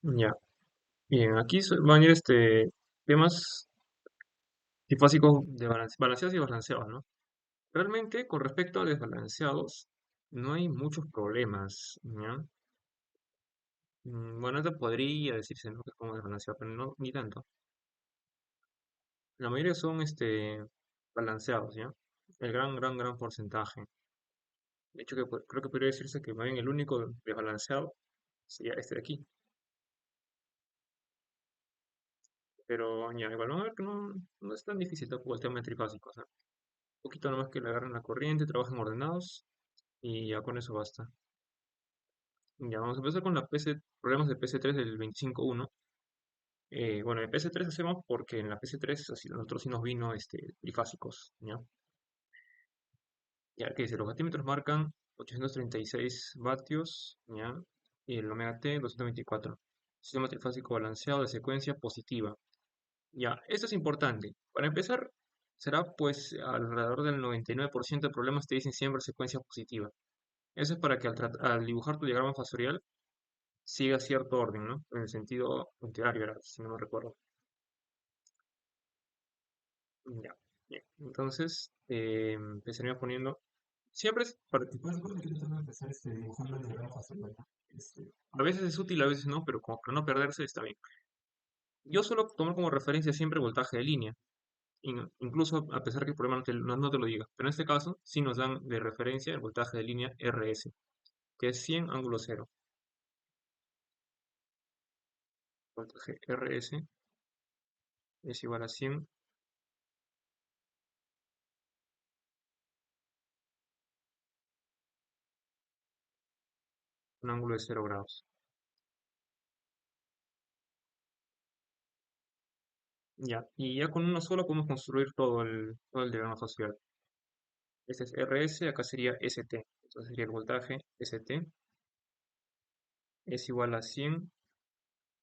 Ya, bien, aquí van a ir temas trifásicos de balanceados y balanceados, ¿no? Realmente, con respecto a desbalanceados, no hay muchos problemas, ¿ya? Bueno, esto podría decirse, ¿no? Que es como desbalanceado, pero no, ni tanto. La mayoría son, balanceados, ¿ya? El gran porcentaje. De hecho, creo que podría decirse que más bien el único desbalanceado sería este de aquí. Pero, ya, igual, vamos a ver que no es tan difícil tampoco el tema de trifásicos, ¿no? Un poquito nomás que le agarren la corriente, trabajen ordenados y ya con eso basta. Ya vamos a empezar con la PC, problemas de PC3 del 25.1. Bueno, en PC3 hacemos porque en la PC3 así, nosotros sí nos vino trifásicos, ¿ya? Ya que dice, los vatímetros marcan 836 vatios, ¿ya? Y el omega T 224. Sistema trifásico balanceado de secuencia positiva. Ya, esto es importante. Para empezar, será pues alrededor del 99% de problemas te dicen siempre secuencia positiva. Eso es para que al dibujar tu diagrama fasorial siga cierto orden, ¿no? En el sentido contrario, era, si no me recuerdo. Ya, bien. Entonces, empezaría poniendo. Siempre es para que empezar dibujando el diagrama fasorial, ¿no? A veces es útil, a veces no, pero como para no perderse está bien. Yo suelo tomar como referencia siempre voltaje de línea, incluso a pesar que el problema no te lo diga. Pero en este caso, sí nos dan de referencia el voltaje de línea RS, que es 100 ángulo cero. Voltaje RS es igual a 100 un ángulo de 0 grados. Ya, y ya con uno solo podemos construir todo el diagrama facial. Este es RS, acá sería ST. Entonces sería el voltaje ST es igual a 100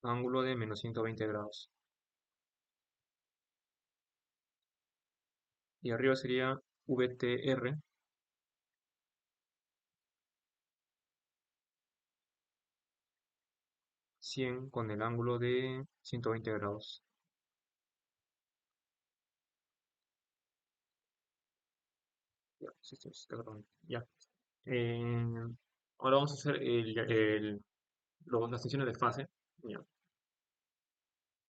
ángulo de menos 120 grados. Y arriba sería VTR 100 con el ángulo de 120 grados. Ya, sí, sí, sí, perdón. Ya. Eh, ahora vamos a hacer las tensiones de fase. Ya.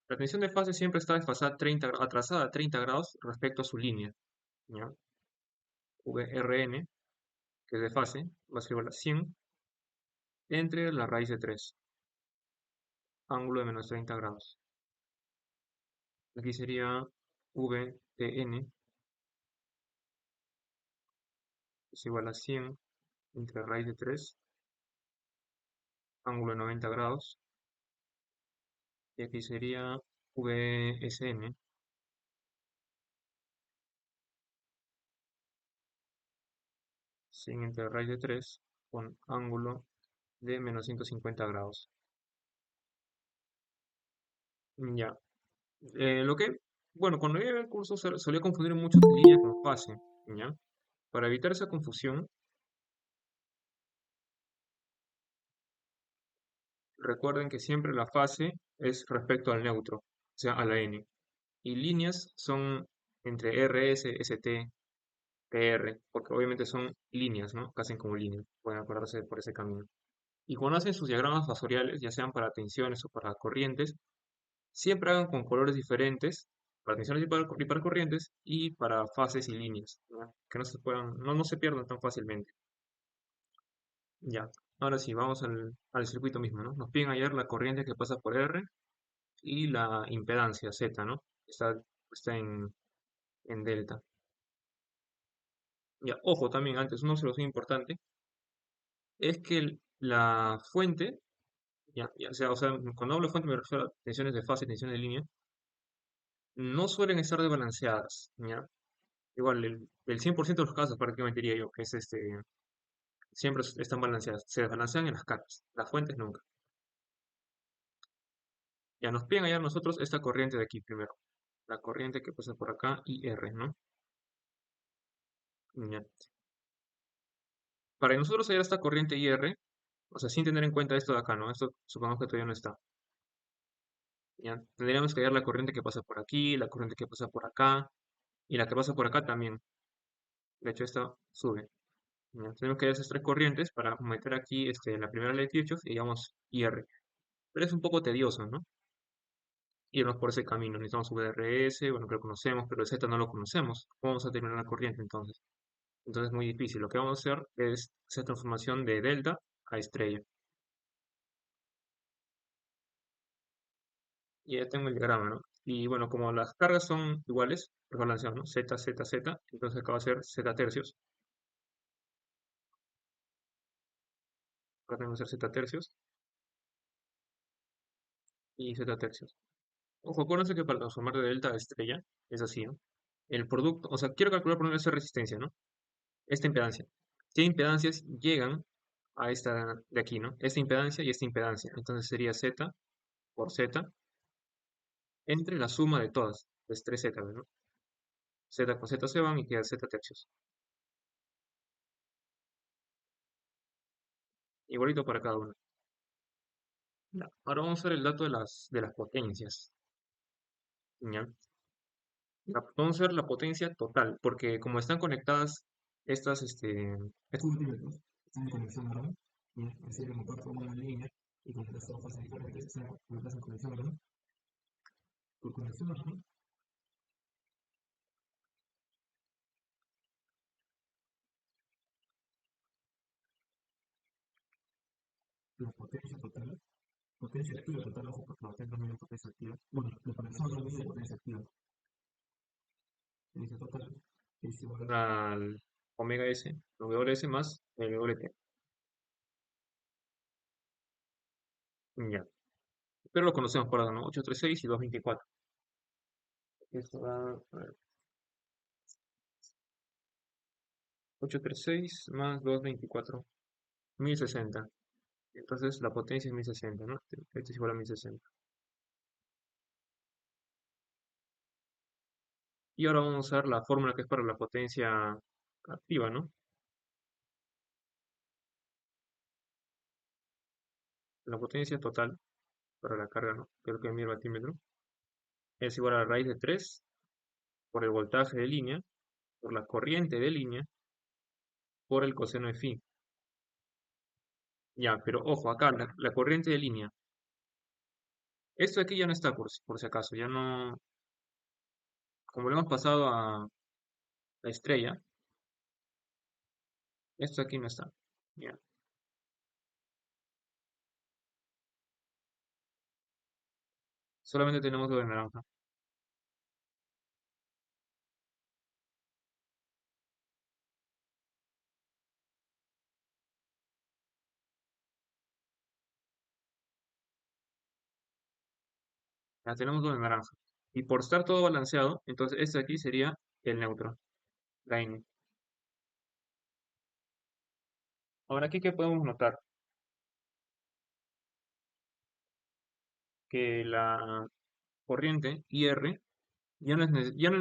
La tensión de fase siempre está desfasada atrasada 30 grados respecto a su línea. ¿Ya? VRN, que es de fase, va a ser igual a 100 entre la raíz de 3, ángulo de menos 30 grados. Aquí sería VTN es igual a 100 entre raíz de 3, ángulo de 90 grados. Y aquí sería VSN, 100 entre raíz de 3 con ángulo de menos 150 grados. Ya. Lo que, bueno, cuando yo iba el curso solía confundir mucho línea con fase, ¿ya? Para evitar esa confusión, recuerden que siempre la fase es respecto al neutro, o sea, a la n. Y líneas son entre RS, ST, PR, porque obviamente son líneas, ¿no? Que hacen como línea. Pueden acordarse por ese camino. Y cuando hacen sus diagramas fasoriales, ya sean para tensiones o para corrientes, siempre hagan con colores diferentes, para tensiones y para corrientes, y para fases y líneas, ¿no? Que no se pierdan tan fácilmente. Ya, ahora sí, vamos al circuito mismo, ¿no? Nos piden hallar la corriente que pasa por R y la impedancia Z, ¿no? Está en delta. Ya, ojo también, antes, una observación importante, es que la fuente, o sea, cuando hablo de fuente me refiero a tensiones de fase y tensiones de línea, no suelen estar desbalanceadas, ¿ya? Igual, el 100% de los casos, prácticamente diría yo, que siempre están balanceadas, se desbalancean en las caras, las fuentes nunca. Ya nos piden hallar nosotros esta corriente de aquí primero, la corriente que pasa por acá y R, ¿no? Ya. Para nosotros hallar esta corriente IR, o sea, sin tener en cuenta esto de acá, ¿no? Esto supongamos que todavía no está. Ya, tendríamos que hallar la corriente que pasa por aquí, la corriente que pasa por acá, y la que pasa por acá también. De hecho, esta sube. Ya, tenemos que hallar esas tres corrientes para meter aquí la primera ley de Kirchhoff y digamos IR. Pero es un poco tedioso, ¿no? Irnos por ese camino. Necesitamos VRS, bueno, que lo conocemos, pero el Z no lo conocemos. ¿Cómo vamos a terminar la corriente entonces? Entonces es muy difícil. Lo que vamos a hacer es esa transformación de delta a estrella. Y ya tengo el diagrama, ¿no? Y bueno, como las cargas son iguales, pues balanceado, ¿no? Z, Z, Z, entonces acá va a ser Z tercios. Acá tenemos que ser Z tercios y Z tercios. Ojo, acuérdense que para transformar de delta a estrella es así, ¿no? El producto, o sea, quiero calcular por esa resistencia, ¿no? Esta impedancia. ¿Qué impedancias llegan a esta de aquí, ¿no? Esta impedancia y esta impedancia. Entonces sería Z por Z entre la suma de todas, es 3Z, ¿no? Z con Z se van y queda Z tercios. Igualito para cada uno. Ya, ahora vamos a ver el dato de las potencias. ¿Ya? Vamos a ver la potencia total, porque como están conectadas estos multímetros, están en conexión, ¿verdad? ¿Ya? Así que mejor forman una línea y con estas hojas diferentes están conectadas en conexión, ¿verdad? Por conexión, ¿verdad? La potencia activa total, ojo, porque va a tener también potencia activa. Bueno, la conexión también de potencia activa. Potencia total es igual al omega S, WS más el WT. Ya. Pero lo conocemos por ahora, ¿no? 836 y 224. Esto va a ver, 836 más 224, 1060. Entonces la potencia es 1060, ¿no? Este es igual a 1060. Y ahora vamos a usar la fórmula que es para la potencia activa, ¿no? La potencia total para la carga, ¿no? Que es lo que mide el batímetro. Es igual a la raíz de 3 por el voltaje de línea, por la corriente de línea, por el coseno de phi. Ya, pero ojo, acá la corriente de línea. Esto de aquí ya no está por si acaso, ya no, como lo hemos pasado a la estrella, esto aquí no está. Ya, solamente tenemos lo de naranja. Ya tenemos lo de naranja. Y por estar todo balanceado, entonces este de aquí sería el neutro, la N. Ahora aquí que podemos notar que la corriente IR ya no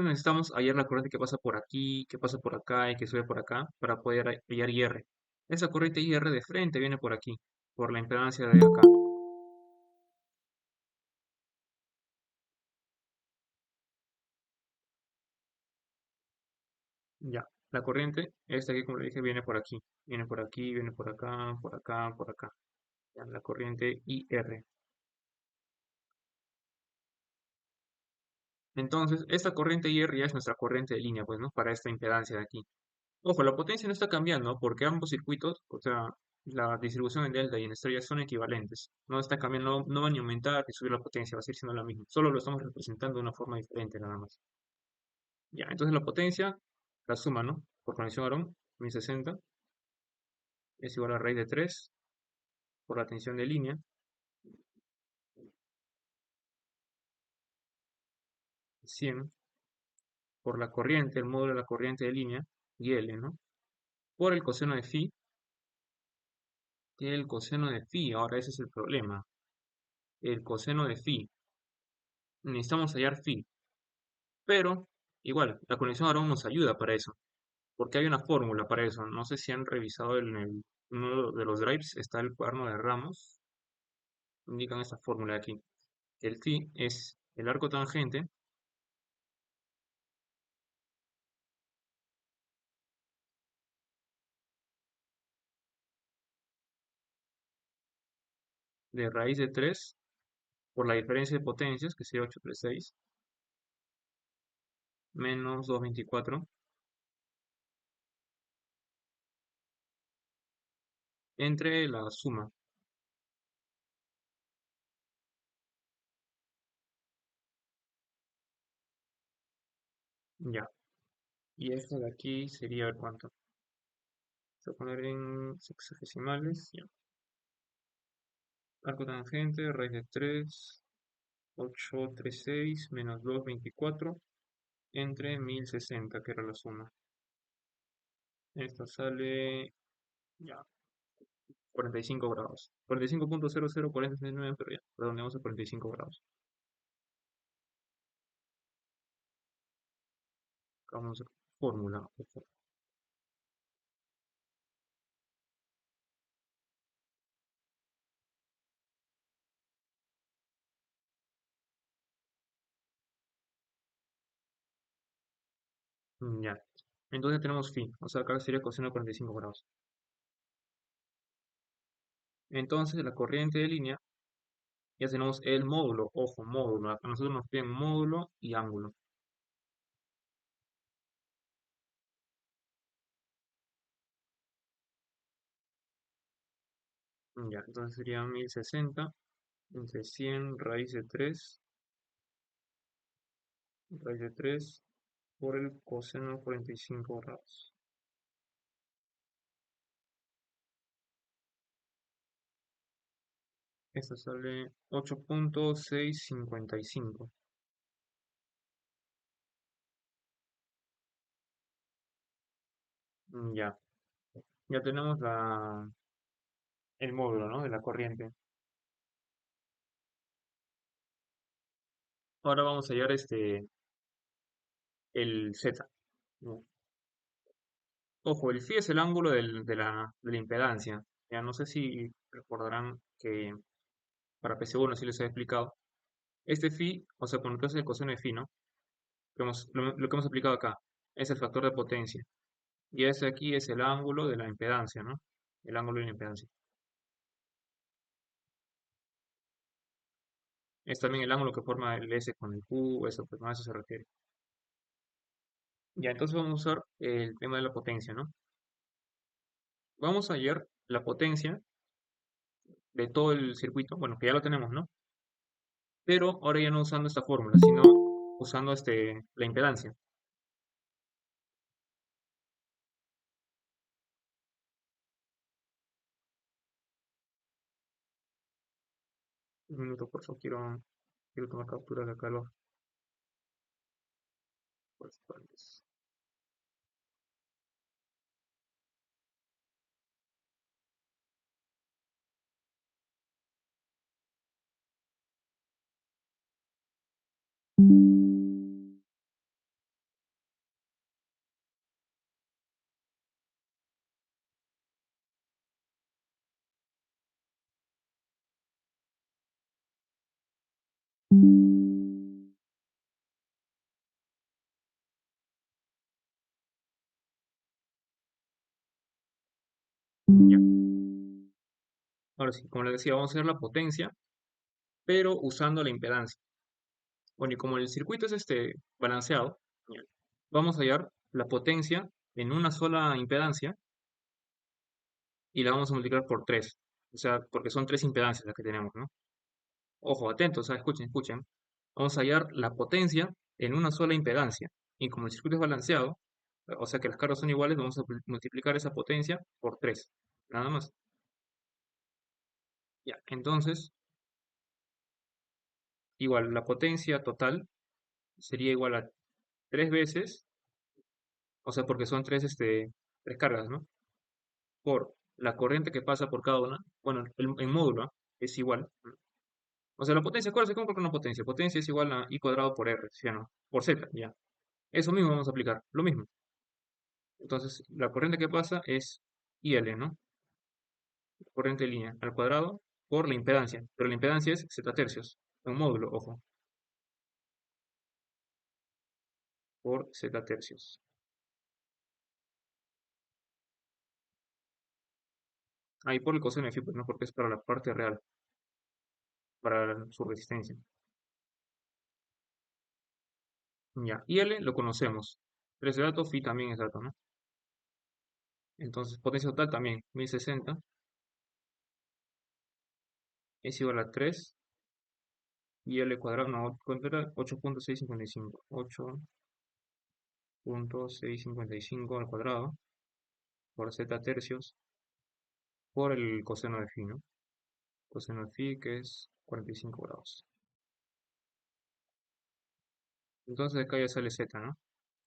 necesitamos hallar la corriente que pasa por aquí, que pasa por acá y que sube por acá para poder hallar IR. Esa corriente IR de frente viene por aquí, por la impedancia de acá. Ya, la corriente, esta aquí como le dije, viene por aquí. Viene por aquí, viene por acá, por acá, por acá. Ya, la corriente IR. Entonces, esta corriente IR ya es nuestra corriente de línea, pues, ¿no? Para esta impedancia de aquí. Ojo, la potencia no está cambiando porque ambos circuitos, o sea, la distribución en delta y en estrella son equivalentes. No está cambiando, no va ni a aumentar ni subir la potencia, va a seguir siendo la misma. Solo lo estamos representando de una forma diferente nada más. Ya, entonces la potencia, la suma, ¿no? Por conexión Aarón, 1060 es igual a raíz de 3 por la tensión de línea, 100 por la corriente, el módulo de la corriente de línea, y L, ¿no? Por el coseno de phi, que el coseno de phi, ahora ese es el problema. El coseno de phi, necesitamos hallar phi. Pero, igual, la conexión Aarón nos ayuda para eso, porque hay una fórmula para eso. No sé si han revisado en uno de los drives, está el cuaderno de Ramos, indican esta fórmula de aquí. El phi es el arco tangente de raíz de 3 por la diferencia de potencias, que sería 836, menos 224, entre la suma. Ya. Y esto de aquí sería, a ver cuánto. Voy a poner en sexagesimales. Ya. Arco tangente, raíz de 3, 836 menos 224 entre 1060, que era la suma. Esto sale ya 45 grados. 45.004069, pero ya, redondeamos a 45 grados. Vamos a fórmula, por favor. Ya. Entonces tenemos phi, o sea, acá sería coseno de 45 grados. Entonces la corriente de línea, ya tenemos el módulo, ojo, módulo. A nosotros nos piden módulo y ángulo. Ya, entonces sería 1060 entre 100 raíz de 3 por el coseno de 45 grados. Esto sale 8.655. Ya, ya tenemos el módulo, ¿no? De la corriente. Ahora vamos a hallar el Z. ¿No? Ojo, el phi es el ángulo de la impedancia. Ya no sé si recordarán que para PC1 sí les he explicado. Este phi, o sea, cuando tú haces el coseno de phi, ¿no? Lo que hemos aplicado acá es el factor de potencia. Y ese aquí es el ángulo de la impedancia, ¿no? El ángulo de la impedancia. Es también el ángulo que forma el S con el Q, eso, pues, ¿no? A eso se refiere. Ya, entonces vamos a usar el tema de la potencia, ¿no? Vamos a hallar la potencia de todo el circuito, bueno, que ya lo tenemos, ¿no? Pero ahora ya no usando esta fórmula, sino usando la impedancia. Un minuto, por favor, quiero tomar captura de acá los correspondientes. Ya. Ahora sí, como les decía, vamos a hacer la potencia, pero usando la impedancia. Bueno, y como el circuito es balanceado, ya, vamos a hallar la potencia en una sola impedancia y la vamos a multiplicar por 3. O sea, porque son 3 impedancias las que tenemos, ¿no? Ojo, atentos, o sea, escuchen, escuchen. Vamos a hallar la potencia en una sola impedancia. Y como el circuito es balanceado, o sea que las cargas son iguales, vamos a multiplicar esa potencia por 3. Nada más. Ya, entonces, igual, la potencia total sería igual a 3 veces, o sea, porque son 3 cargas, ¿no? Por la corriente que pasa por cada una. Bueno, el módulo, ¿ah? Es igual. O sea, la potencia, ¿cuál es? ¿Cómo que una potencia? Potencia es igual a I cuadrado por R, ¿sí o no? Por Z, ya. Eso mismo vamos a aplicar, lo mismo. Entonces, la corriente que pasa es IL, ¿no? Corriente de línea al cuadrado por la impedancia, pero la impedancia es Z tercios. un módulo, ojo, por z tercios. Ahí por el coseno de phi, pues no, porque es para la parte real, para su resistencia. Ya, y L lo conocemos. 3 es dato, phi también es dato, ¿no? Entonces, potencia total también, 1060 es igual a 3 y L cuadrado, no, ¿cuánto era? 8.655. 8.655 al cuadrado por z tercios por el coseno de phi, ¿no? Coseno de phi que es 45 grados. Entonces acá ya sale z, ¿no?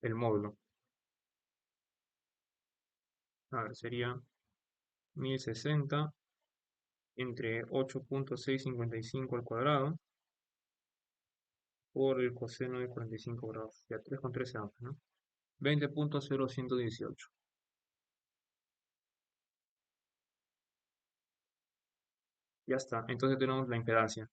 El módulo. A ver, sería 1060 entre 8.655 al cuadrado por el coseno de 45 grados. Ya 3 con 13 ambos, ¿no? 20.0118. Ya está. Entonces tenemos la impedancia,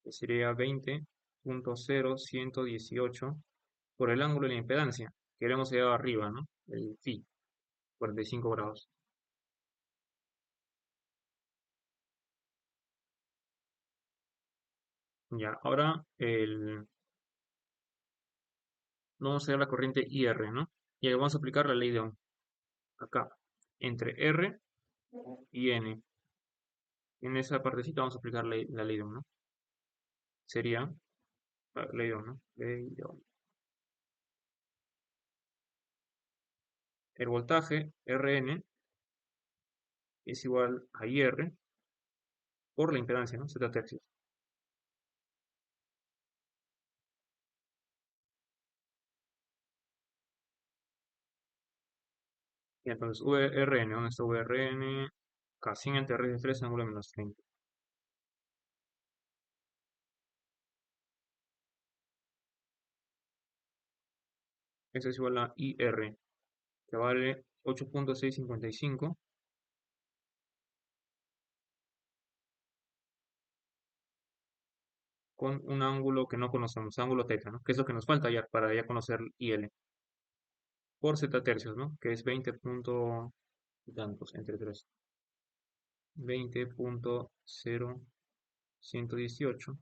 que sería 20.0118 por el ángulo de la impedancia. Queremos llegar arriba, ¿no? El phi, 45 grados. Ya, ahora vamos a ver la corriente IR, ¿no? Y ahí vamos a aplicar la ley de Ohm. Acá, entre R y N. En esa partecita vamos a aplicar la ley de Ohm, ¿no? Sería la ley de Ohm, ¿no? Ley de Ohm. El voltaje Rn es igual a IR por la impedancia, ¿no? Z tercios. Y entonces VRN, ¿dónde está VRN? Acá, 100 entre raíz de 3 ángulo menos 30. Eso es igual a IR, que vale 8.655 con un ángulo que no conocemos, ángulo teta, ¿no? Que es lo que nos falta ya para ya conocer IL. Por Z tercios, ¿no? Que es 20 punto y tantos entre 3. 20.0118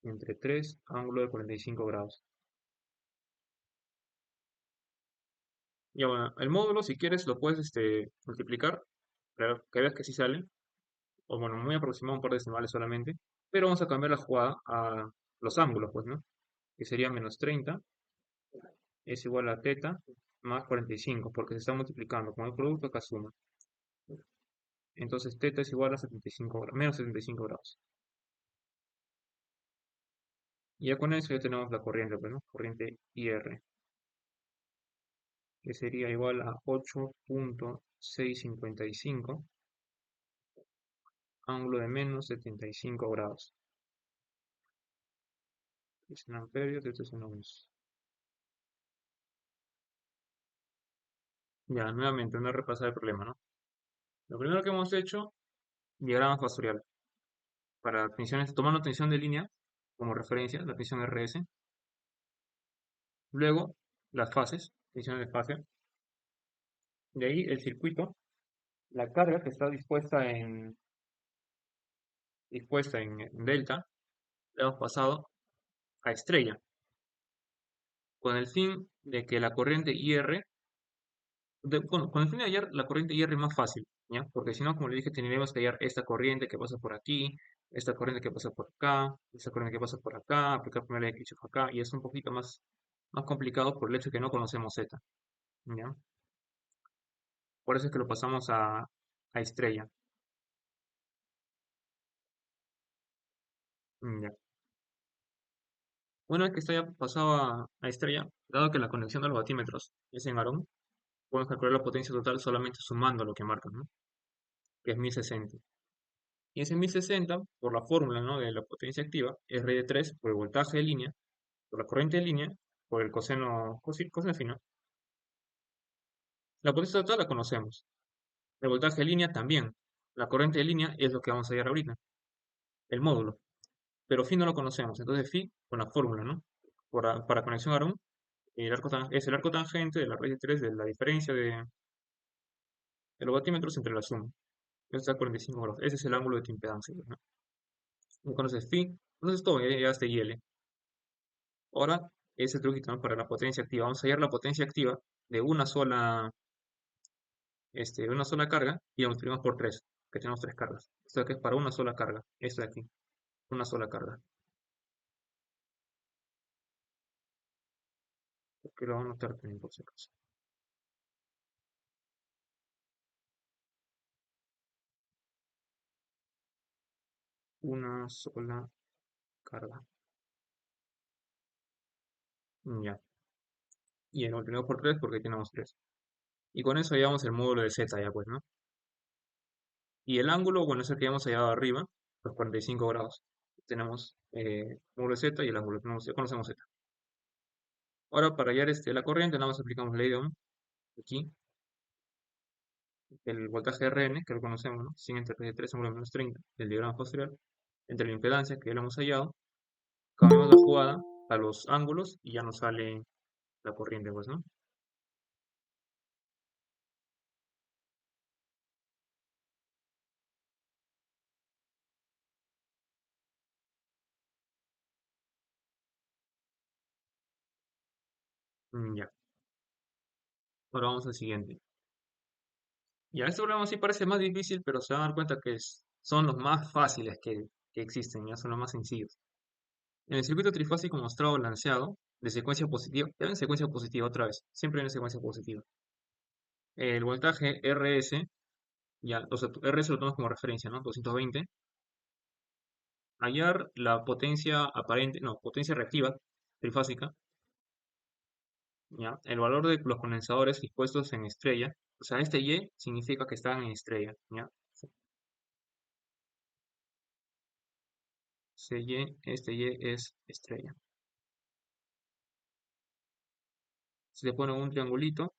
entre 3, ángulo de 45 grados. Ya bueno, el módulo, si quieres, lo puedes multiplicar, para que veas que sí sale, o bueno, muy aproximado, un par de decimales solamente, pero vamos a cambiar la jugada a los ángulos, pues, ¿no? Que sería menos 30 es igual a teta más 45, porque se está multiplicando con el producto acá suma. Entonces teta es igual a 75 grados, menos 75 grados. Y ya con eso ya tenemos la corriente, pues, ¿no? Corriente IR, que sería igual a 8.655 ángulo de menos 75 grados. Es en amperios, esto es en ohms. Ya, nuevamente, una repasada del problema, ¿no? Lo primero que hemos hecho, diagrama factorial. Para tensiones, tomando tensión de línea como referencia, la tensión RS. Luego, las fases, tensiones de fase. De ahí el circuito, la carga que está dispuesta en delta, la hemos pasado a estrella, con el fin de que la corriente IR, bueno, con el fin de hallar la corriente IR más fácil, ¿ya? Porque si no, como le dije, tendríamos que hallar esta corriente que pasa por aquí, esta corriente que pasa por acá, esta corriente que pasa por acá, aplicar primera ley de Kirchhoff acá, y es un poquito más complicado por el hecho de que no conocemos Z, ¿ya? Por eso es que lo pasamos a estrella, ¿ya? Una vez que está ya pasado a estrella, dado que la conexión de los batímetros es en Arón, podemos calcular la potencia total solamente sumando lo que marcan, ¿no? Que es 1060. Y ese 1060, por la fórmula, ¿no? De la potencia activa, es R de 3 por el voltaje de línea, por la corriente de línea, por el coseno fino. La potencia total la conocemos. El voltaje de línea también. La corriente de línea es lo que vamos a hallar ahorita, el módulo. Pero phi no lo conocemos. Entonces phi, con la fórmula, ¿no? Para conexión ARON, es el arco tangente de la raíz de 3 de la diferencia de los vatímetros entre la suma. Eso está a 45 grados. Ese es el ángulo de tu impedancia, ¿no? No conoces phi, entonces todo, ya está IL. Ahora, ese truquito, ¿no? Para la potencia activa. Vamos a hallar la potencia activa de una sola carga y la multiplicamos por 3, que tenemos 3 cargas. Esto de aquí es para una sola carga. Esto de aquí, una sola carga. Que lo vamos a anotar también por si acaso. Una sola carga. Ya. Y el multiplicado por 3 porque tenemos 3. Y con eso hallamos el módulo de z ya pues, ¿no? Y el ángulo, bueno, es el que hemos hallado arriba, los 45 grados. Tenemos módulo de z y el ángulo, ya conocemos z. Ahora para hallar la corriente, nada más aplicamos ley de Ohm, aquí, el voltaje Rn, que lo conocemos, ¿no? 100 entre 3 ángulo menos 30, del diagrama posterior, entre la impedancia, que ya lo hemos hallado, cambiamos la jugada a los ángulos y ya nos sale la corriente, pues, ¿no? Ya. Ahora vamos al siguiente. Ya, este problema sí parece más difícil, pero se van a dar cuenta que son los más fáciles que existen, ya son los más sencillos. En el circuito trifásico mostrado balanceado, de secuencia positiva, ya en secuencia positiva otra vez, siempre en secuencia positiva. El voltaje RS, ya, o sea, RS lo tomas como referencia, ¿no? 220. Hallar la potencia aparente, no, potencia reactiva trifásica, ya. El valor de los condensadores dispuestos en estrella, o sea, este Y significa que están en estrella, ya. Este Y es estrella. Se le pone un triangulito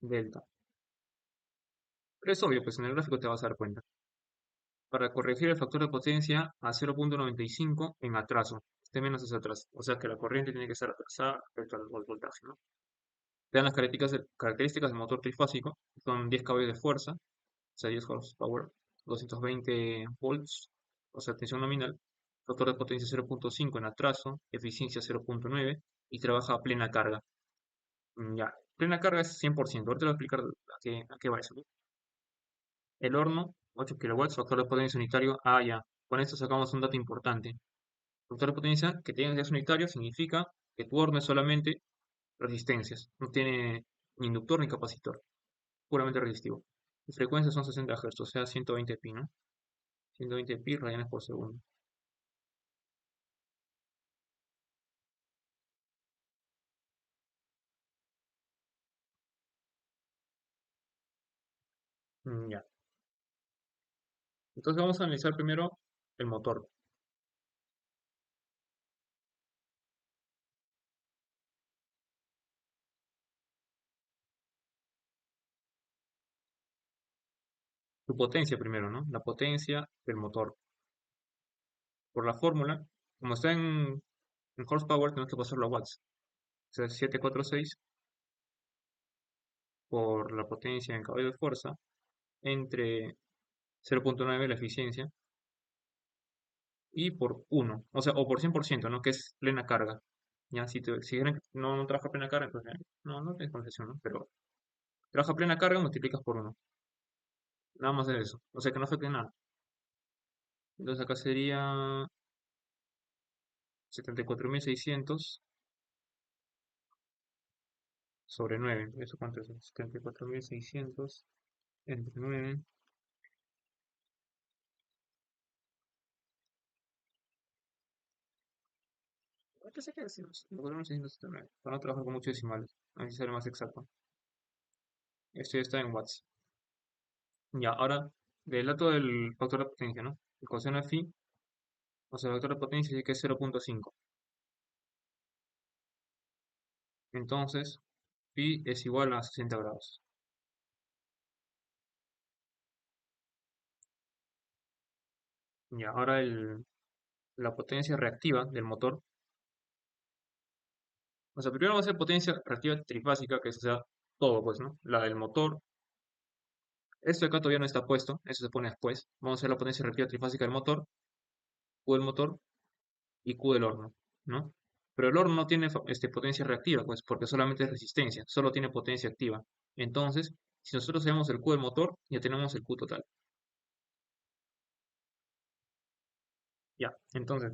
delta. Pero es obvio, pues en el gráfico te vas a dar cuenta. Para corregir el factor de potencia a 0,95 en atraso, este menos es atraso. O sea que la corriente tiene que estar atrasada respecto al voltaje, ¿no? Te dan las características del motor trifásico, son 10 caballos de fuerza, o sea, 10 horsepower, 220 volts, o sea, tensión nominal, factor de potencia 0,5 en atraso, eficiencia 0,9 y trabaja a plena carga. Ya, plena carga es 100%. Ahorita te voy a explicar a qué va eso, ¿no? El horno, 8 kilowatts, factor de potencia unitario. Ah, ya. Con esto sacamos un dato importante. Factor de potencia que tenga que ser unitario significa que tu horno es solamente resistencias. No tiene ni inductor ni capacitor. Puramente resistivo. Y frecuencias son 60 Hz, o sea, 120 pi, ¿no? 120 pi radianes por segundo. Ya. Entonces vamos a analizar primero el motor. Su potencia primero, ¿no? La potencia del motor. Por la fórmula, como está en horsepower, tenemos que pasarlo a watts. O sea, 746 por la potencia en caballo de fuerza entre 0,9 la eficiencia y por 1, o sea, o por 100%, ¿no? Que es plena carga. Ya, si no trabaja plena carga, entonces no tienes concesión, ¿no? Pero trabaja plena carga, multiplicas por 1. Nada más de eso. O sea que no afecta en nada. Entonces acá sería 74.600 sobre 9. ¿Eso cuánto es? 74.600 entre 9. ¿Cuánto se queda? 74.679. Para no trabajar con muchos decimales. Así sale más exacto. Esto ya está en watts. Ya, ahora, del dato del factor de potencia, ¿no? El coseno de phi, o sea, el factor de potencia dice que es 0,5. Entonces, phi es igual a 60 grados. Y ahora la potencia reactiva del motor. O sea, primero va a ser potencia reactiva trifásica, que sea todo, pues, ¿no? La del motor. Esto de acá todavía no está puesto, eso se pone después. Vamos a hacer la potencia reactiva trifásica del motor, Q del motor y Q del horno, ¿no? Pero el horno no tiene potencia reactiva, pues, porque solamente es resistencia, solo tiene potencia activa. Entonces, si nosotros hacemos el Q del motor, ya tenemos el Q total. Ya, entonces,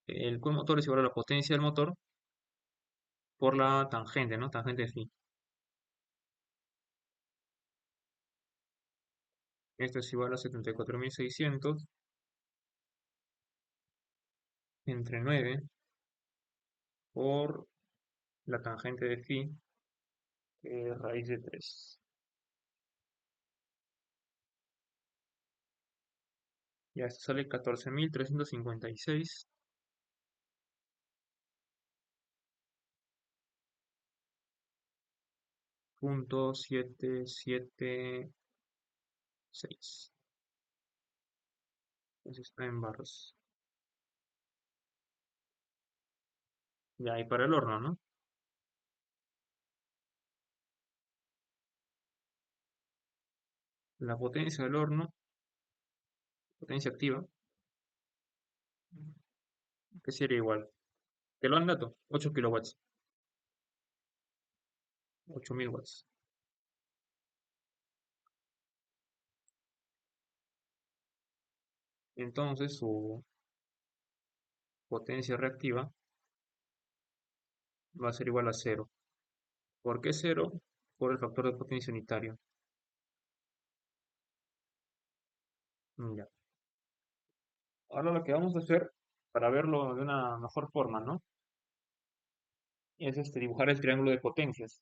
el Q del motor es igual a la potencia del motor por la tangente, ¿no? Tangente de phi. Esto es igual a 74.600 entre 9 por la tangente de phi, que es raíz de 3. Ya esto sale 14.356.776. Entonces está en barras. Ya, y para el horno, ¿no? La potencia del horno, potencia activa, que sería igual. Te lo han dado, 8 kilowatts, 8.000 watts. Entonces su potencia reactiva va a ser igual a cero. ¿Por qué cero? Por el factor de potencia unitario. Ya. Ahora lo que vamos a hacer, para verlo de una mejor forma, ¿no? Es dibujar el triángulo de potencias.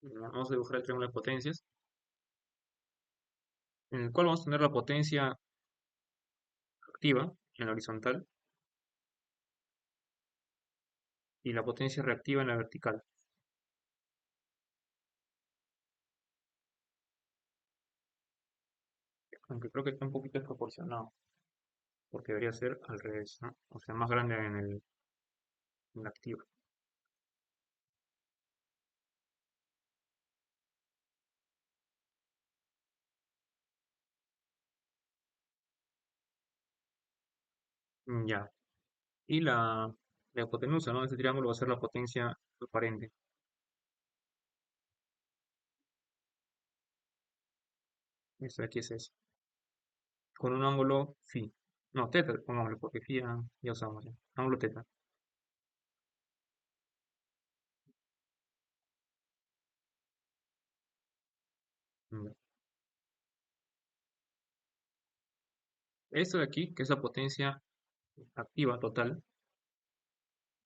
Vamos a dibujar el triángulo de potencias, en el cual vamos a tener la potencia activa en la horizontal y la potencia reactiva en la vertical. Aunque creo que está un poquito desproporcionado, porque debería ser al revés, ¿no? O sea, más grande en la activa. Ya. Y la hipotenusa, ¿no? De este triángulo va a ser la potencia aparente. Esto de aquí es eso. Con un ángulo phi. No, teta, pongámosle, porque phi ya usamos ya. Ángulo teta. Ya. Esto de aquí, que es la potencia activa total,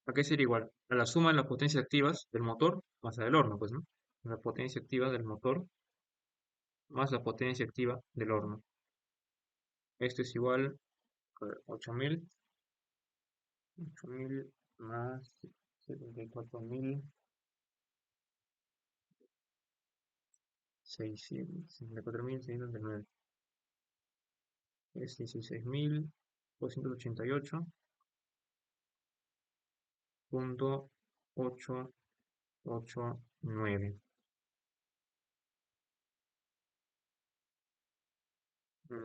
¿a qué sería igual? A la suma de las potencias activas del motor más la del horno, pues, ¿no? La potencia activa del motor más la potencia activa del horno. Esto es igual a ver, 8.000 más 74.600, es 16.288.889.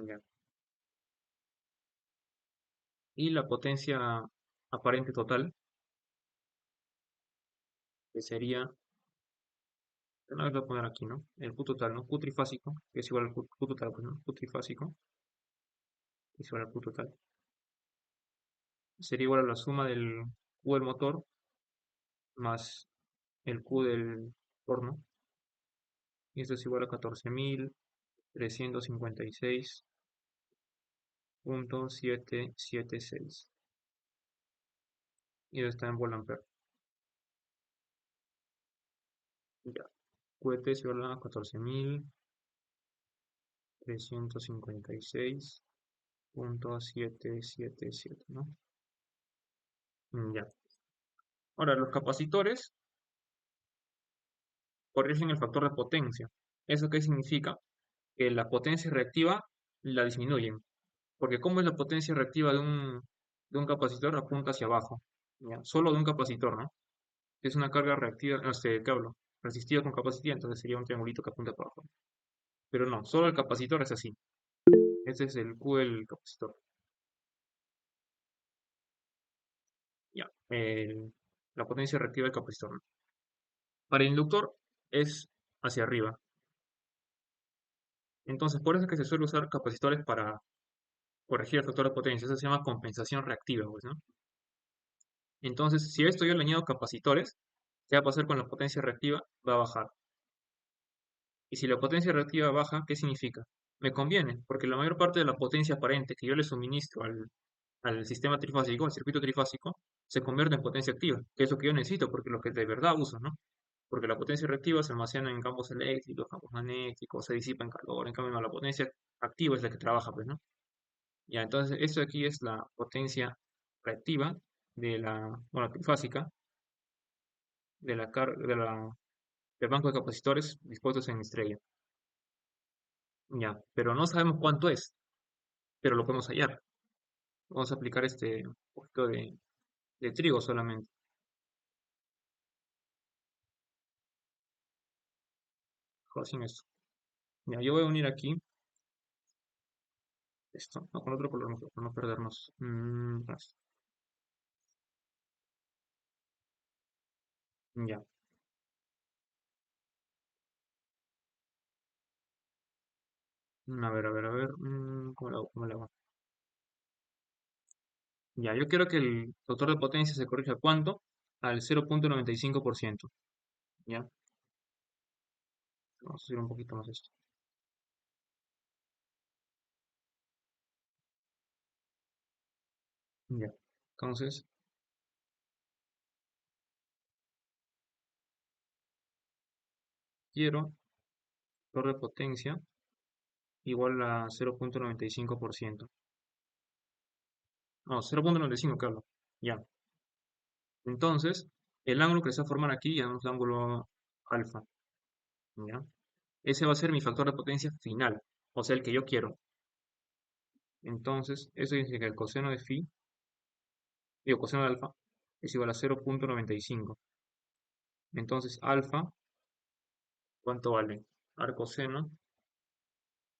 Ya. Y la potencia aparente total, que sería, una vez lo voy a poner aquí, ¿no? El Q total, ¿no? Q trifásico, que es igual al Q total, pues, ¿no? Q trifásico, que es igual al Q total. Sería igual a la suma del Q del motor más el Q del horno. Y esto es igual a 14.356.776. Y esto está en Volt-Ampere. Ya. QT es igual a 14.356.777, ¿no? Ya. Ahora, los capacitores corrigen el factor de potencia. ¿Eso qué significa? Que la potencia reactiva la disminuyen. Porque ¿cómo es la potencia reactiva de un capacitor? Apunta hacia abajo. ¿Ya? Solo de un capacitor, ¿no? Si es una carga reactiva, no sé, ¿qué hablo? Resistida con capacidad, entonces sería un triangulito que apunta para abajo. Pero no, solo el capacitor es así. Este es el Q del capacitor. Ya, la potencia reactiva del capacitor, ¿no? Para el inductor es hacia arriba. Entonces, por eso es que se suele usar capacitores para corregir el factor de potencia. Eso se llama compensación reactiva, pues, ¿no? Entonces, si a esto yo le añado capacitores, ¿qué va a pasar con la potencia reactiva? Va a bajar. Y si la potencia reactiva baja, ¿qué significa? Me conviene, porque la mayor parte de la potencia aparente que yo le suministro al sistema trifásico, al circuito trifásico, se convierte en potencia activa, que es lo que yo necesito, porque lo que de verdad uso, ¿no? Porque la potencia reactiva se almacena en campos eléctricos, campos magnéticos, se disipa en calor, en cambio no, la potencia activa es la que trabaja, pues, ¿no? Ya, entonces esto aquí es la potencia reactiva de bueno, trifásica, del banco de capacitores dispuestos en estrella. Ya, pero no sabemos cuánto es, pero lo podemos hallar. Vamos a aplicar este un poquito de trigo solamente. Mejor sin esto. Ya, yo voy a unir aquí esto, no, con otro color mejor, para no perdernos. Ya, a ver, ¿cómo lo hago? ¿Cómo lo hago? Ya, yo quiero que el factor de potencia se corrija ¿a cuánto? Al 0,95%. Ya, vamos a subir un poquito más esto. Ya, entonces quiero factor de potencia igual a 0,95%. No, 0,95, claro. Ya, entonces el ángulo que se va a formar aquí llamamos el ángulo alfa. ¿Ya? Ese va a ser mi factor de potencia final, o sea, el que yo quiero. Entonces, eso significa que el coseno de phi, digo, coseno de alfa, es igual a 0,95. Entonces, alfa, ¿cuánto vale? Arcoseno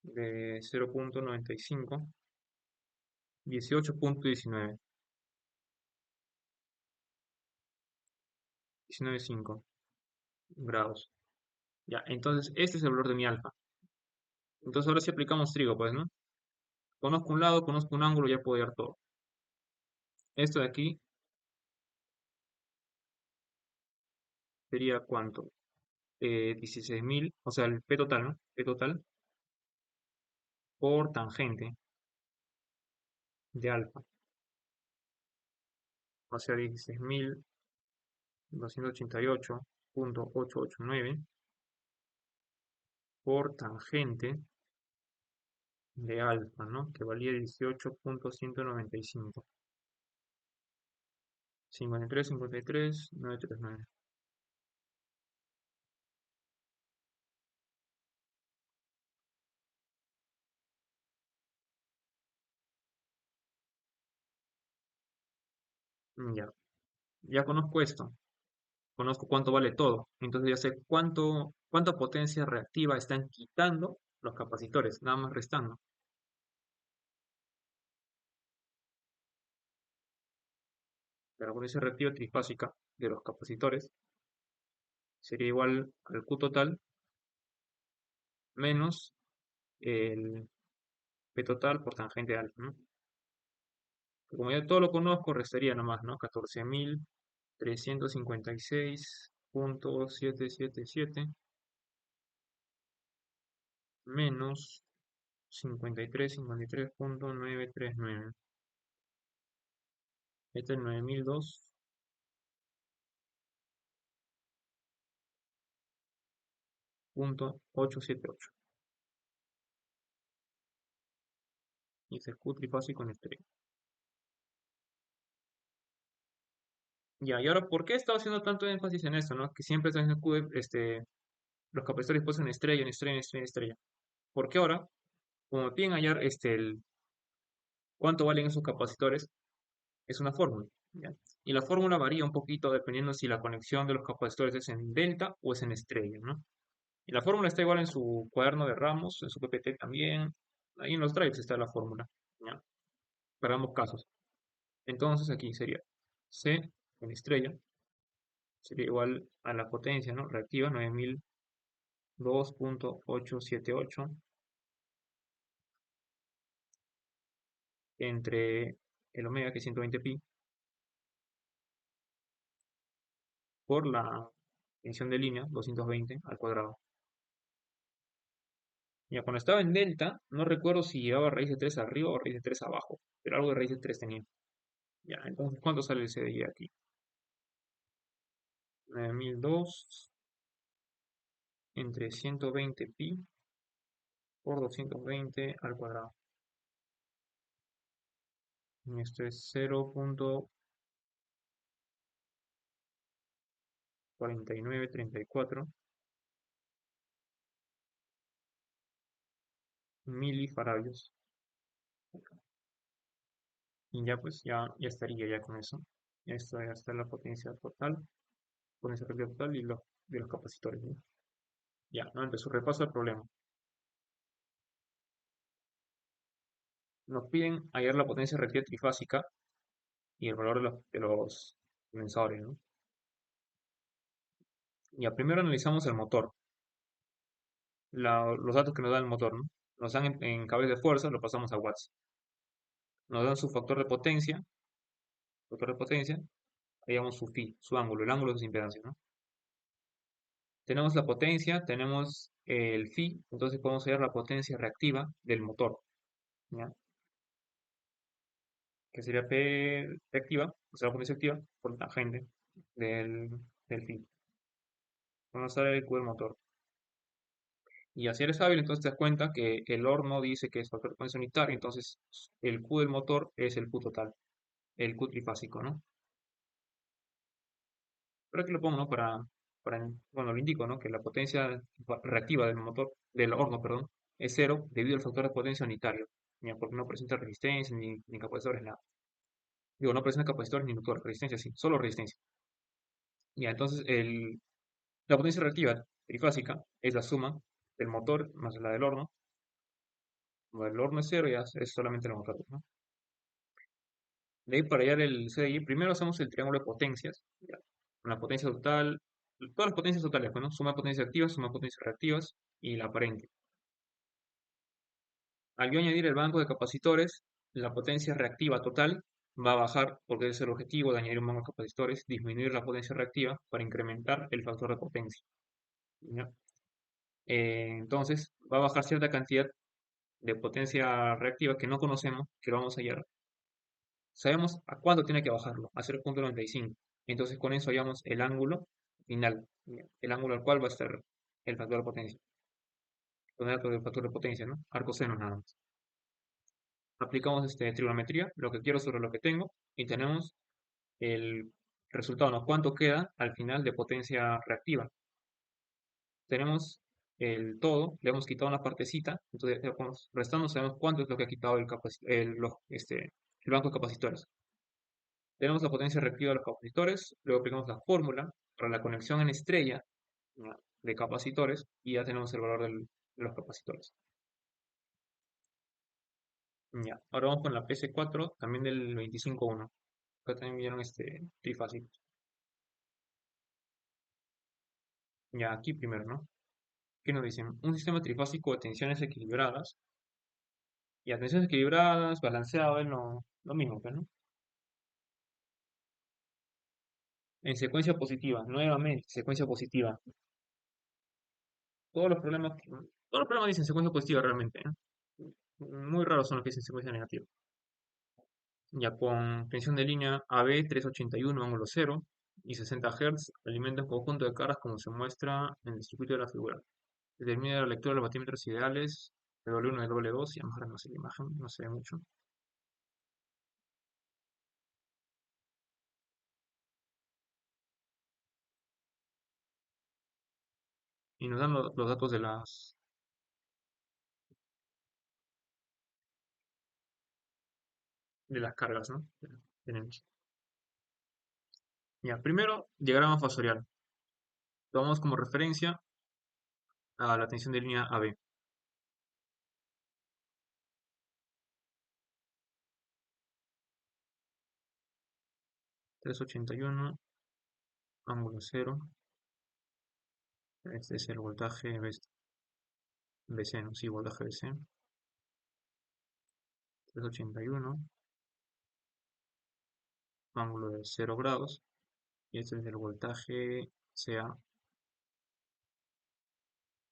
de 0,95, 18,19, 19,5 grados. Ya, entonces, este es el valor de mi alfa. Entonces, ahora sí aplicamos trigo, pues, ¿no? Conozco un lado, conozco un ángulo, ya puedo hallar todo. Esto de aquí sería ¿cuánto? 16.000, o sea, el P total, ¿no? P total por tangente de alfa, o sea, 16.288,889 por tangente de alfa, ¿no? Que valía 18,195. 53, 53, 939. Ya, ya conozco esto, conozco cuánto vale todo, entonces ya sé cuánta potencia reactiva están quitando los capacitores, nada más restando. La potencia reactiva trifásica de los capacitores sería igual al Q total menos el P total por tangente alfa, ¿no? Que como ya todo lo conozco, restaría nomás, ¿no? 14.356,777 menos 53.939. Este es 9.002,878. Y se Q trifásico en estrella. Ya, y ahora, ¿por qué he estado haciendo tanto énfasis en esto, no? Que siempre está haciendo Q, los capacitores dispuestos en estrella, en estrella, en estrella, en estrella. Porque ahora, como me piden hallar cuánto valen esos capacitores, es una fórmula, ¿ya? Y la fórmula varía un poquito dependiendo si la conexión de los capacitores es en delta o es en estrella, ¿no? Y la fórmula está igual en su cuaderno de ramos, en su PPT también. Ahí en los drives está la fórmula, ¿ya? Para ambos casos. Entonces aquí sería C en estrella, sería igual a la potencia, ¿no? Reactiva 9002.878 entre el omega, que es 120 pi, por la tensión de línea, 220 al cuadrado. Ya cuando estaba en delta, no recuerdo si llevaba raíz de 3 arriba o raíz de 3 abajo, pero algo de raíz de 3 tenía. Ya, entonces, ¿cuánto sale el CDI aquí? 9002 entre 120 pi por 220 al cuadrado. Y esto es 0.4934 milifaradios. Y ya pues ya estaría ya con eso. Esto ya está la potencia total, potencia reactiva total y de los capacitores, ¿no? Ya, no, entonces repaso el problema. Nos piden hallar la potencia reactiva trifásica y el valor de los condensadores, ¿no? Ya, primero analizamos el motor, los datos que nos da el motor, ¿no? Nos dan en cables de fuerza, lo pasamos a watts. Nos dan su factor de potencia, hallamos su phi, su ángulo, el ángulo de su impedancia, ¿no? Tenemos la potencia, tenemos el phi, entonces podemos hallar la potencia reactiva del motor, ¿ya? Que sería P reactiva, o sea, la potencia activa por tangente del, del phi. Vamos a ver el Q del motor. Y así eres hábil, entonces te das cuenta que el horno dice que es factor de potencia unitario, entonces el Q del motor es el Q total, el Q trifásico, ¿no? Pero aquí lo pongo, ¿no? Bueno, lo indico, ¿no? Que la potencia reactiva del motor, del horno, perdón, es cero debido al factor de potencia unitario, ¿ya? Porque no presenta resistencia ni capacitores, nada. Digo, no presenta capacitores ni inductores, resistencia sí, solo resistencia. Ya, entonces la potencia reactiva trifásica es la suma del motor más la del horno. Como el horno es cero, ya es solamente el motor, ¿no? De ahí para hallar el CDI, primero hacemos el triángulo de potencias, ¿ya? Una potencia total, todas las potencias totales, pues, ¿no? Suma de potencias activas, suma de potencias reactivas y la aparente. Al yo añadir el banco de capacitores, la potencia reactiva total va a bajar porque ese es el objetivo de añadir un banco de capacitores, disminuir la potencia reactiva para incrementar el factor de potencia, ¿ya? Entonces va a bajar cierta cantidad de potencia reactiva que no conocemos, que lo vamos a hallar. Sabemos a cuánto tiene que bajarlo, a 0.95. Entonces con eso hallamos el ángulo final, ¿ya? El ángulo al cual va a estar el factor de potencia. Con el dato del factor de potencia, ¿no? Arco seno nada más. Aplicamos trigonometría, lo que quiero sobre lo que tengo, y tenemos el resultado, ¿no? ¿Cuánto queda al final de potencia reactiva? Tenemos el todo, le hemos quitado una partecita, entonces restando sabemos cuánto es lo que ha quitado el banco de capacitores. Tenemos la potencia reactiva de los capacitores, luego aplicamos la fórmula para la conexión en estrella, ¿ya? De capacitores y ya tenemos el valor de los capacitores. Ya, ahora vamos con la PC4, también del 25.1. Acá también vieron trifásico. Ya, aquí primero, ¿no? ¿Qué nos dicen? Un sistema trifásico de tensiones equilibradas. Y a tensiones equilibradas, balanceado, es lo mismo, pues, ¿no? En secuencia positiva, nuevamente, secuencia positiva. Todos los problemas dicen secuencia positiva realmente, ¿no? Muy raros son los que dicen secuencia negativa. Ya con tensión de línea AB 381 ángulo 0 y 60 Hz, alimenta un conjunto de caras como se muestra en el circuito de la figura. Determina la lectura de los batímetros ideales de W1 y W2, y a lo mejor no sé la imagen, no se ve mucho. y nos dan los datos de las cargas, ¿no? Tenemos. Ya, primero, diagrama fasorial. Tomamos como referencia a la tensión de línea AB. 381, ángulo cero. Este es el voltaje BC, ¿no? Sí, voltaje BC. 381, ángulo de 0 grados. Y este es el voltaje CA.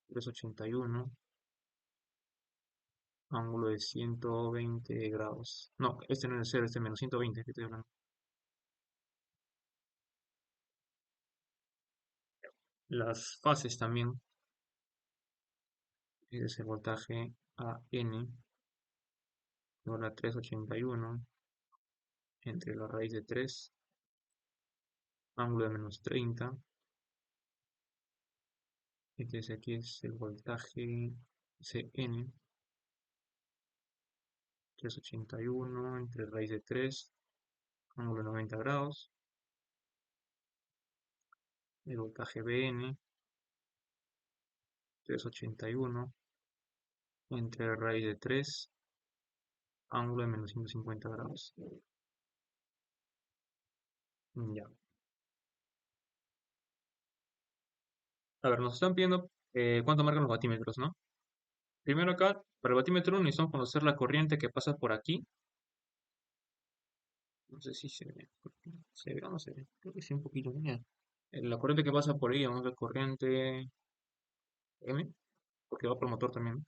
381, ángulo de 120 grados. No, este no es el 0, este es menos 120 que estoy hablando. Las fases también. Este es el voltaje AN igual a 381 entre la raíz de 3, ángulo de menos 30. Entonces aquí es el voltaje CN, 381 entre raíz de 3, ángulo de 90 grados. El voltaje BN, 381 entre raíz de 3, ángulo de menos 150 grados. Ya. A ver, nos están pidiendo cuánto marcan los batímetros, ¿no? Primero acá, para el batímetro necesitamos conocer la corriente que pasa por aquí. No sé si se ve. ¿Se ve o no se ve? Creo que sí, un poquito. Mira. La corriente que pasa por ahí, vamos a ver corriente M, porque va por motor también.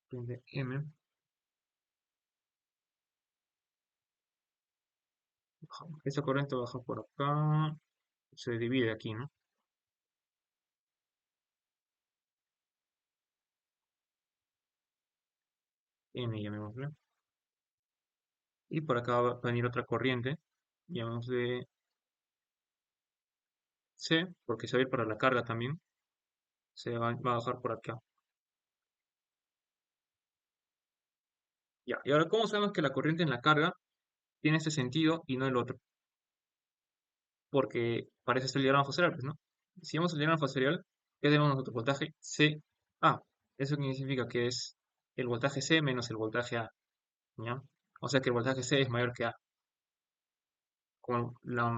Corriente M. Esa corriente baja por acá, se divide aquí, ¿no? M, llamémosle. Y por acá va a venir otra corriente, llamémosle C, porque se va a ir para la carga también. Va a bajar por acá. Ya, y ahora, ¿cómo sabemos que la corriente en la carga tiene ese sentido y no el otro? Porque parece ser el diagrama fasorial, pues, ¿no? Si vemos el diagrama fasorial, ¿qué tenemos nosotros? Voltaje CA. ¿Eso qué significa? Que es el voltaje C menos el voltaje A, ¿ya? O sea que el voltaje C es mayor que A. Como la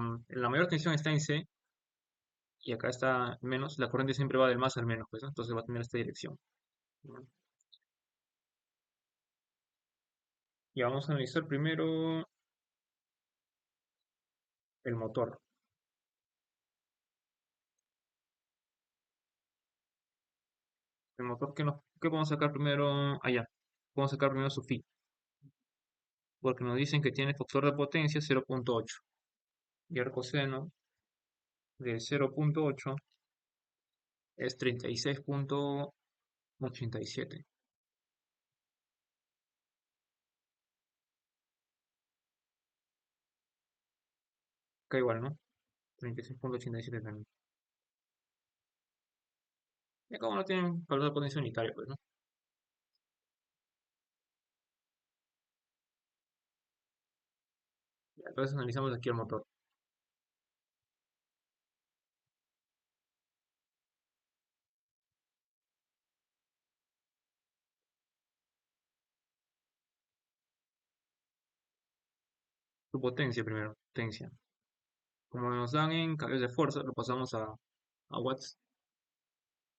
mayor tensión está en C y acá está menos, la corriente siempre va del más al menos, pues, ¿no? Entonces va a tener esta dirección, ¿no? Y vamos a analizar primero el motor. El motor, ¿qué podemos sacar primero? Allá. Vamos a sacar primero su phi, porque nos dicen que tiene factor de potencia 0.8 y el coseno de 0.8 es 36.87. Acá igual, ¿no? 36.87 también. Y acá no tienen valor de potencia unitaria, pues, ¿no? Ya, entonces analizamos aquí el motor. Su potencia primero, potencia. Como nos dan en cables de fuerza, lo pasamos a watts.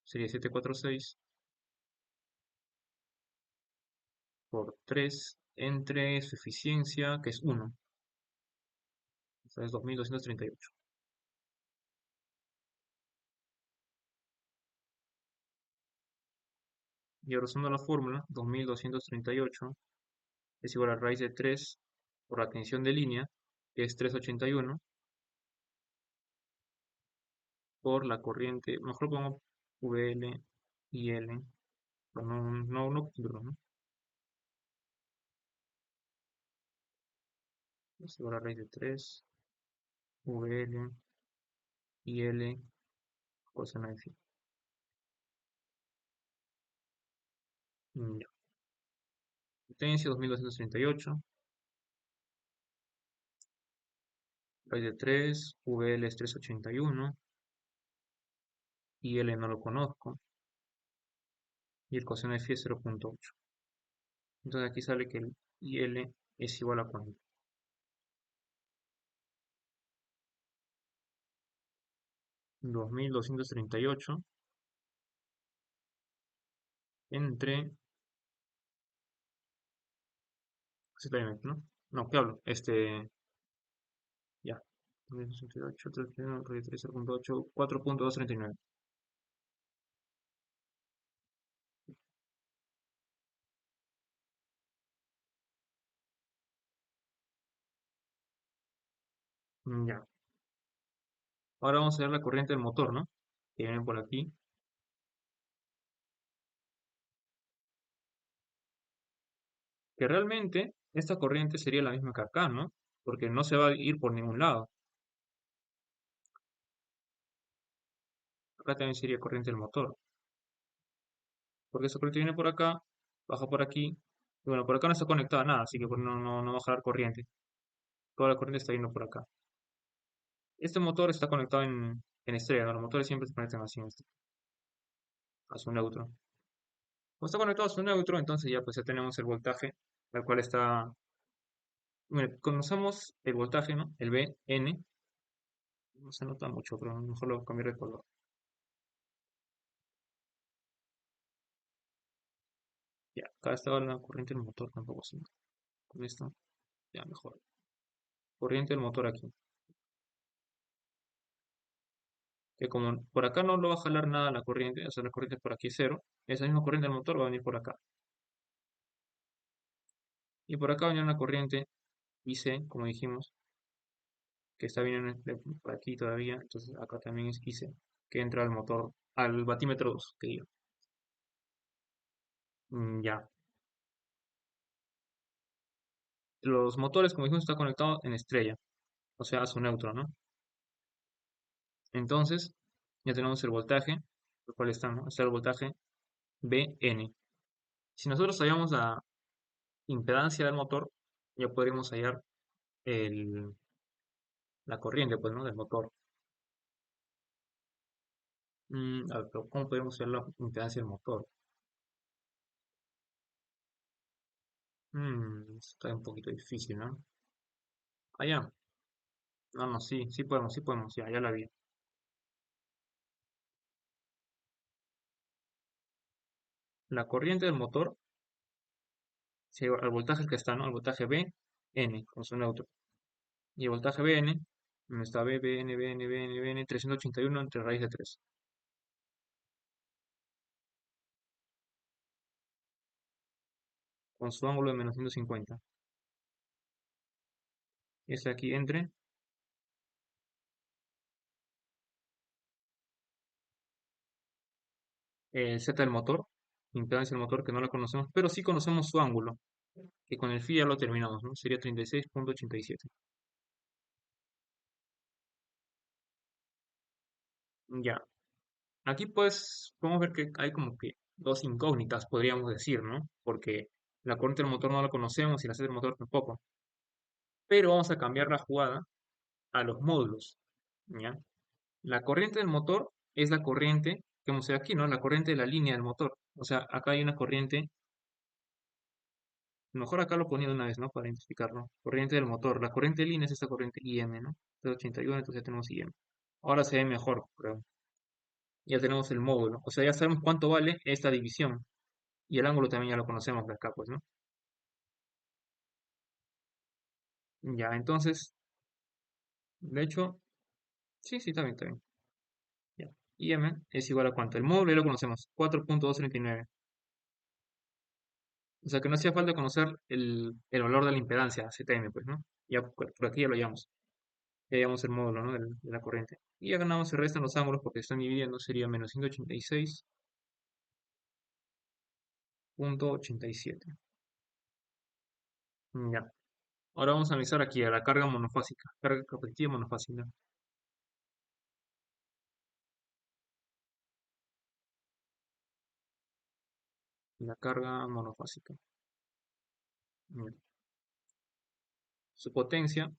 Sería 746 por 3 entre su eficiencia, que es 1. O sea, es 2238. Y ahora usando la fórmula, 2238 es igual a raíz de 3 por la tensión de línea, que es 381, por la corriente, mejor pongo VL y L, pero no, ¿no? Es igual a raíz de 3 VL y L coseno de phi. Ya. Potencia 2238, raíz de 3, VL es 381, y L no lo conozco, y el coseno de phi es 0.8. Entonces aquí sale que el IL es igual a 40. 2238 entre, ¿no? No, ¿qué hablo? Ya. 2238, 3.8, 4.239. Ya. Ahora vamos a ver la corriente del motor, ¿no? Que viene por aquí. Que realmente esta corriente sería la misma que acá, ¿no? Porque no se va a ir por ningún lado. Acá también sería corriente del motor. Porque esta corriente viene por acá, baja por aquí. Y bueno, por acá no está conectada a nada, así que no va a jalar corriente. Toda la corriente está yendo por acá. Este motor está conectado en estrella, ¿no? Los motores siempre se conectan así a su neutro. Como está conectado a su neutro, entonces ya pues ya tenemos el voltaje, al cual está. Bueno, conocemos el voltaje, ¿no? El VN. No se nota mucho, pero mejor lo cambiar de color. Ya, acá está la corriente del motor, tampoco así. Con esto, ya mejor. Corriente del motor aquí. Que como por acá no lo va a jalar nada la corriente, o sea, la corriente por aquí es cero, esa misma corriente del motor va a venir por acá. Y por acá va a venir una corriente IC, como dijimos, que está viniendo por aquí todavía, entonces acá también es IC, que entra al motor, al batímetro 2 que digo. Ya. Los motores, como dijimos, están conectados en estrella, o sea, a su neutro, ¿no? Entonces, ya tenemos el voltaje, el cual está, ¿no? Está el voltaje Bn. Si nosotros hallamos la impedancia del motor, ya podríamos hallar el, la corriente, pues, ¿no? Del motor. A ver, pero ¿cómo podemos hallar la impedancia del motor? Está un poquito difícil, ¿no? Allá. No, no, sí, sí podemos, ya la vi. La corriente del motor, si el voltaje que está, ¿no? El voltaje N, con su neutro. Y el voltaje Bn, donde está Bn, 381 entre raíz de 3, con su ángulo de menos 150. Y este aquí entre el Z del motor, impedancia del motor que no la conocemos, pero sí conocemos su ángulo, que con el phi ya lo terminamos, ¿no? Sería 36.87. Ya. Aquí pues podemos ver que hay como que dos incógnitas, podríamos decir, ¿no? Porque la corriente del motor no la conocemos y la Z del motor tampoco. Pero vamos a cambiar la jugada a los módulos, ¿ya? La corriente del motor es la corriente que vamos a ver aquí, ¿no? La corriente de la línea del motor. O sea, acá hay una corriente, mejor acá lo ponía de una vez, ¿no? Para identificarlo. Corriente del motor. La corriente de línea es esta corriente IM, ¿no? De 81, entonces ya tenemos IM. Ahora se ve mejor, creo. Ya tenemos el módulo. O sea, ya sabemos cuánto vale esta división. Y el ángulo también ya lo conocemos de acá, pues, ¿no? Ya, entonces, de hecho, sí, sí, está bien. Ya. IM es igual a cuánto. El módulo ya lo conocemos, 4.239. O sea que no hacía falta conocer el valor de la impedancia, ZM, pues, ¿no? Ya por aquí ya lo hallamos. Ya hallamos el módulo, ¿no? De la corriente. Y ya ganamos el resto en los ángulos porque están dividiendo, sería menos 186.87. Ya. Ahora vamos a analizar aquí a la carga monofásica, carga capacitiva monofásica. la carga monofásica. Ya. Su potencia,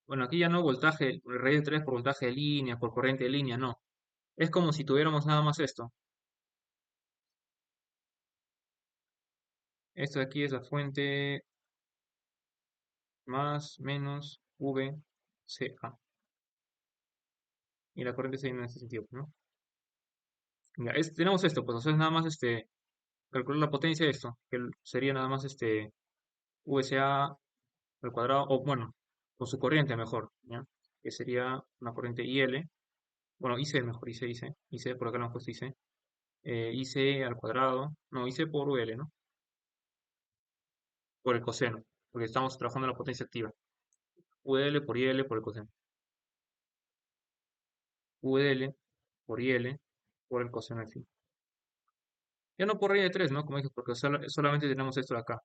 bueno, aquí ya no voltaje, raíz de 3 por voltaje de línea, por corriente de línea, no. Es como si tuviéramos nada más esto. Esto de aquí es la fuente más menos V C A. Y la corriente se viene en este sentido, ¿no? Ya, tenemos esto, pues, o sea, es nada más calcular la potencia de esto, que sería nada más VCA al cuadrado, o bueno, con su corriente mejor, ¿ya? Que sería una corriente IL, bueno, IC mejor, IC, por acá lo hemos puesto IC, IC al cuadrado, no, IC por UL, ¿no? Por el coseno, porque estamos trabajando la potencia activa. UL por IL por el coseno. UL por IL por el coseno al fin. Ya no por raíz de 3, ¿no? Como dije, porque solamente tenemos esto de acá.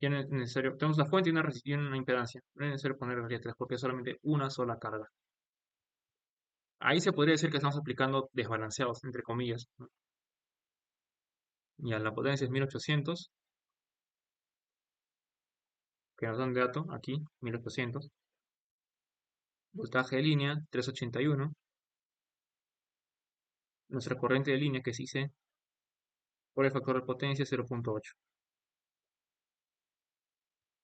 Ya no es necesario, tenemos la fuente y y una impedancia. No es necesario poner raíz de 3 porque es solamente una sola carga. Ahí se podría decir que estamos aplicando desbalanceados, entre comillas, ¿no? Ya la potencia es 1800, que nos dan de dato aquí, 1800. Voltaje de línea, 381. Nuestra corriente de línea, que es IC, por el factor de potencia, 0.8.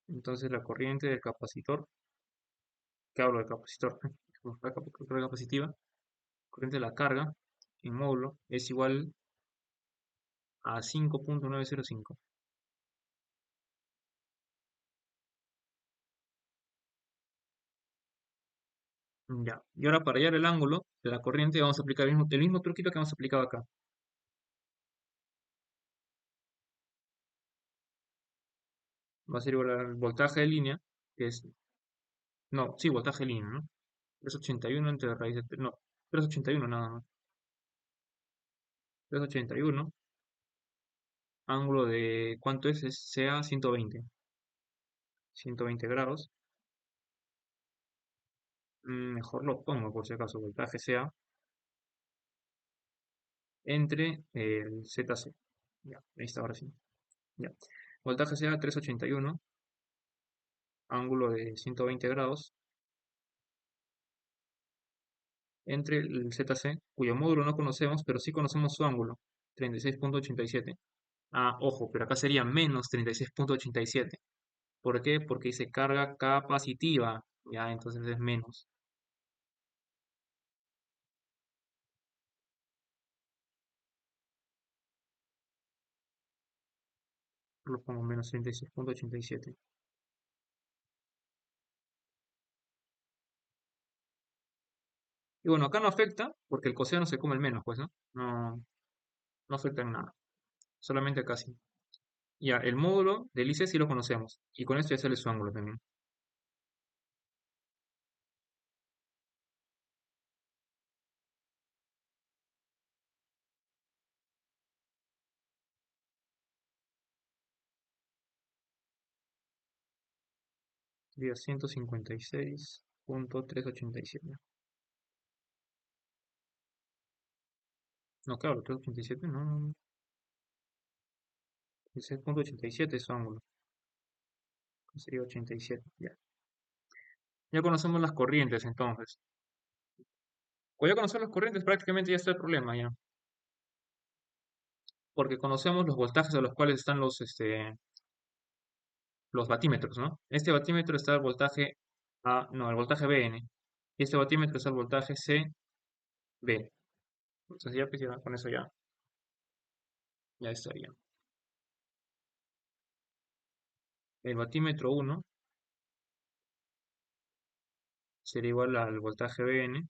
Entonces la corriente del capacitor, que hablo del capacitor, la corriente capacitiva, corriente de la carga en módulo es igual a 5.905. Ya. Y ahora para hallar el ángulo de la corriente vamos a aplicar el mismo truquito que hemos aplicado acá. Va a ser igual al voltaje de línea, que es, no, sí, voltaje de línea, ¿no? 381 entre raíz de, no, 381 nada más. 381, ángulo de, ¿cuánto es? Sea 120 grados. Mejor lo pongo por si acaso, voltaje sea entre el ZC. Ya, ahí está, ahora sí. Ya. Voltaje sea 381, ángulo de 120 grados, entre el ZC, cuyo módulo no conocemos, pero sí conocemos su ángulo, 36.87. Ah, ojo, pero acá sería menos 36.87. ¿Por qué? Porque dice carga capacitiva, ya, entonces es menos. Lo pongo menos 36.87. Y bueno, acá no afecta, porque el coseno se come el menos, pues, ¿no? No, no afecta en nada, solamente acá sí. Ya, el módulo del IC sí lo conocemos, y con esto ya sale su ángulo también. Sería 156.387. No, claro, 387, no. 16.87 es su ángulo, que sería 87. Ya. Ya conocemos las corrientes entonces. Pues ya conocer las corrientes prácticamente ya está el problema ya. Porque conocemos los voltajes a los cuales están los batímetros, ¿no? Este batímetro está el voltaje A, no, el voltaje BN. Y este batímetro está el voltaje CB. Entonces ya, pues, con eso ya estaría. El batímetro 1 sería igual al voltaje BN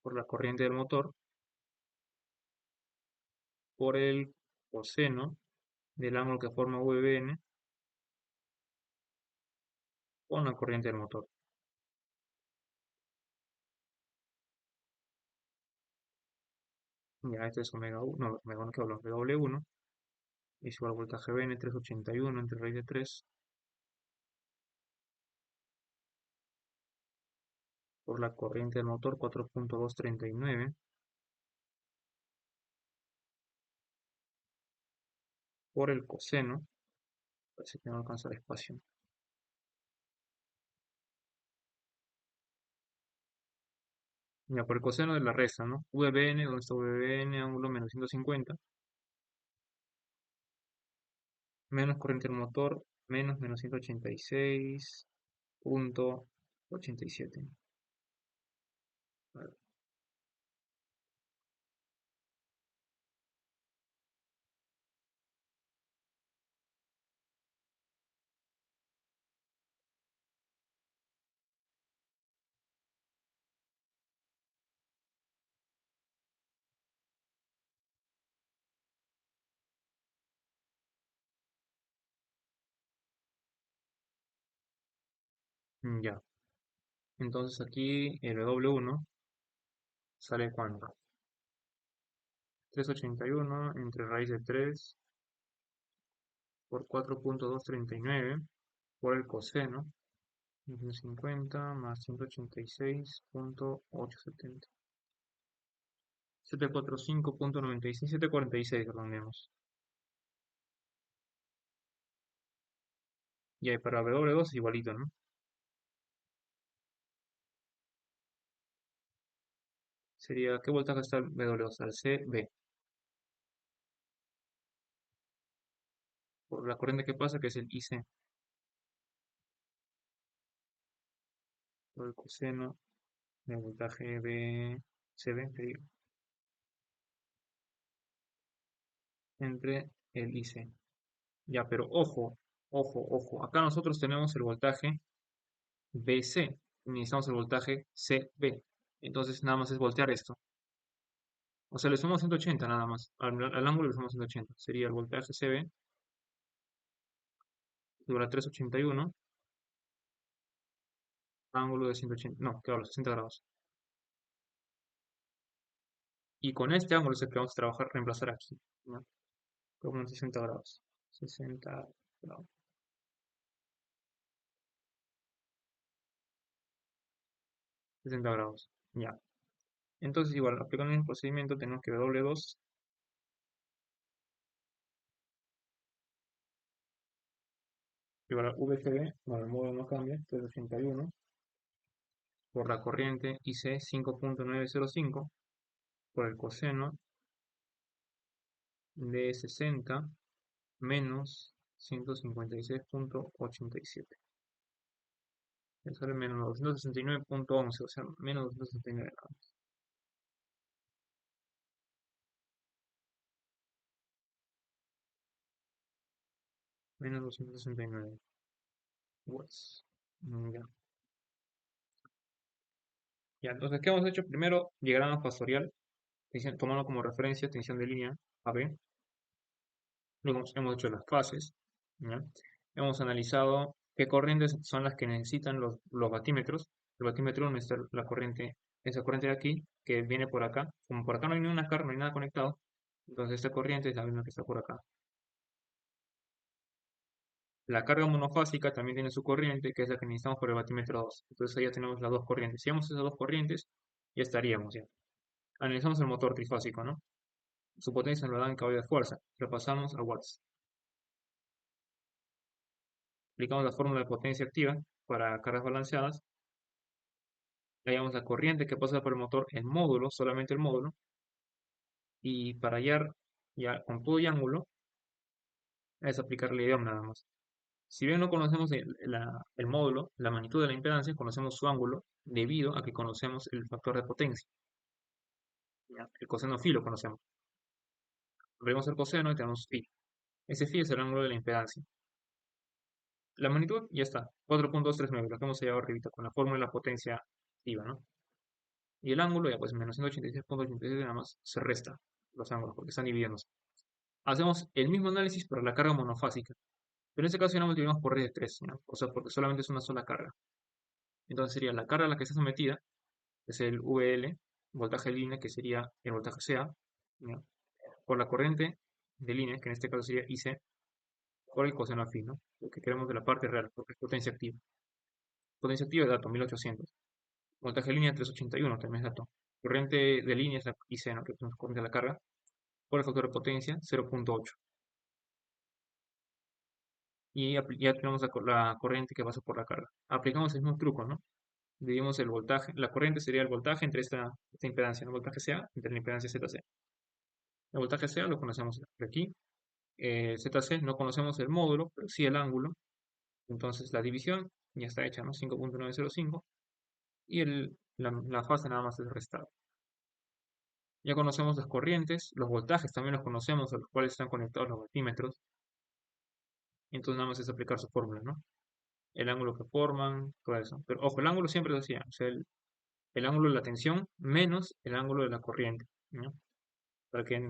por la corriente del motor por el coseno del ángulo que forma VBN con la corriente del motor. Ya, este es omega 1, no, omega 1 que hablo, W1 es igual al voltaje BN 381 entre raíz de 3 por la corriente del motor 4.239 por el coseno, parece que no alcanza el espacio. Ya, por el coseno de la resta, ¿no? VBN, ¿dónde está VBN? Ángulo menos 150, menos corriente del motor, menos 186.87. Vale. Ya, entonces aquí el W1 sale ¿cuánto? 381 entre raíz de 3 por 4.239 por el coseno, 50 más 186.870. 745.96, 746, redondeamos. Y ahí para W2 es igualito, ¿no? Sería, ¿qué voltaje está el W2? Al CB. Por la corriente que pasa, que es el IC, por el coseno del voltaje de CB, que digo, entre el IC. Ya, pero ojo, ojo, ojo. Acá nosotros tenemos el voltaje BC. Necesitamos el voltaje CB. Entonces nada más es voltear esto. O sea, le sumamos 180 nada más. Al ángulo le sumamos 180. Sería el voltaje CB igual a 381, ángulo de 180. No, claro, 60 grados. Y con este ángulo es el que vamos a trabajar, reemplazar aquí, ¿no? Como 60 grados. 60 grados. 60 grados. Ya. Entonces, igual, aplicando el mismo procedimiento, tenemos que W2 igual a VCB, bueno, el modo no cambia, 381 por la corriente IC 5.905 por el coseno de 60 menos 156.87. Me sale menos 269.11, o sea, menos 269 grados. Menos 269 watts. Ya. Ya, entonces, ¿qué hemos hecho? Primero, diagrama factorial, tomando como referencia tensión de línea AB. Luego hemos hecho las fases, ¿ya? Hemos analizado qué corrientes son las que necesitan los batímetros. El batímetro necesita la corriente, esa corriente de aquí, que viene por acá. Como por acá no hay ninguna carga, no hay nada conectado, entonces esta corriente es la misma que está por acá. La carga monofásica también tiene su corriente, que es la que necesitamos por el batímetro 2. Entonces ahí ya tenemos las dos corrientes. Si damos esas dos corrientes, ya estaríamos ya. Analizamos el motor trifásico, ¿no? Su potencia nos lo da en caballo de fuerza. Repasamos a watts. Aplicamos la fórmula de potencia activa para cargas balanceadas. Hallamos la corriente que pasa por el motor en módulo, solamente el módulo. Y para hallar ya con todo y ángulo, es aplicarle IDOM nada más. Si bien no conocemos el módulo, la magnitud de la impedancia, conocemos su ángulo debido a que conocemos el factor de potencia. ¿Ya? El coseno phi lo conocemos. Vemos el coseno y tenemos phi. Ese phi es el ángulo de la impedancia. La magnitud ya está, 4.239, lo que hemos hallado arribita con la fórmula de la potencia activa, ¿no? Y el ángulo, ya pues menos 186.87 nada más, se resta los ángulos porque están dividiéndose. Hacemos el mismo análisis para la carga monofásica, pero en este caso ya no multiplicamos por raíz de 3, ¿no? O sea, porque solamente es una sola carga. Entonces sería la carga a la que está sometida, que es el VL, voltaje de línea, que sería el voltaje CA, ¿no? Por la corriente de línea, que en este caso sería IC, por el coseno afín, ¿no? Lo que queremos de la parte real, porque es potencia activa. Potencia activa de dato, 1800. Voltaje de línea 381, también es dato. Corriente de línea es la IC, ¿no? Que es corriente de la carga, por el factor de potencia, 0.8. Y ya tenemos la corriente que pasa por la carga. Aplicamos el mismo truco, ¿no? Dividimos el voltaje, la corriente sería el voltaje entre esta impedancia, ¿no? Voltaje CA entre la impedancia ZC. El voltaje CA lo conocemos de aquí. ZC no conocemos el módulo, pero sí el ángulo. Entonces la división ya está hecha, ¿no? 5.905. Y la fase nada más es restar. Ya conocemos las corrientes, los voltajes también los conocemos, a los cuales están conectados los voltímetros. Entonces nada más es aplicar su fórmula, ¿no? El ángulo que forman, todo eso. Pero ojo, el ángulo siempre es así, o sea, el ángulo de la tensión menos el ángulo de la corriente, ¿no? Para que,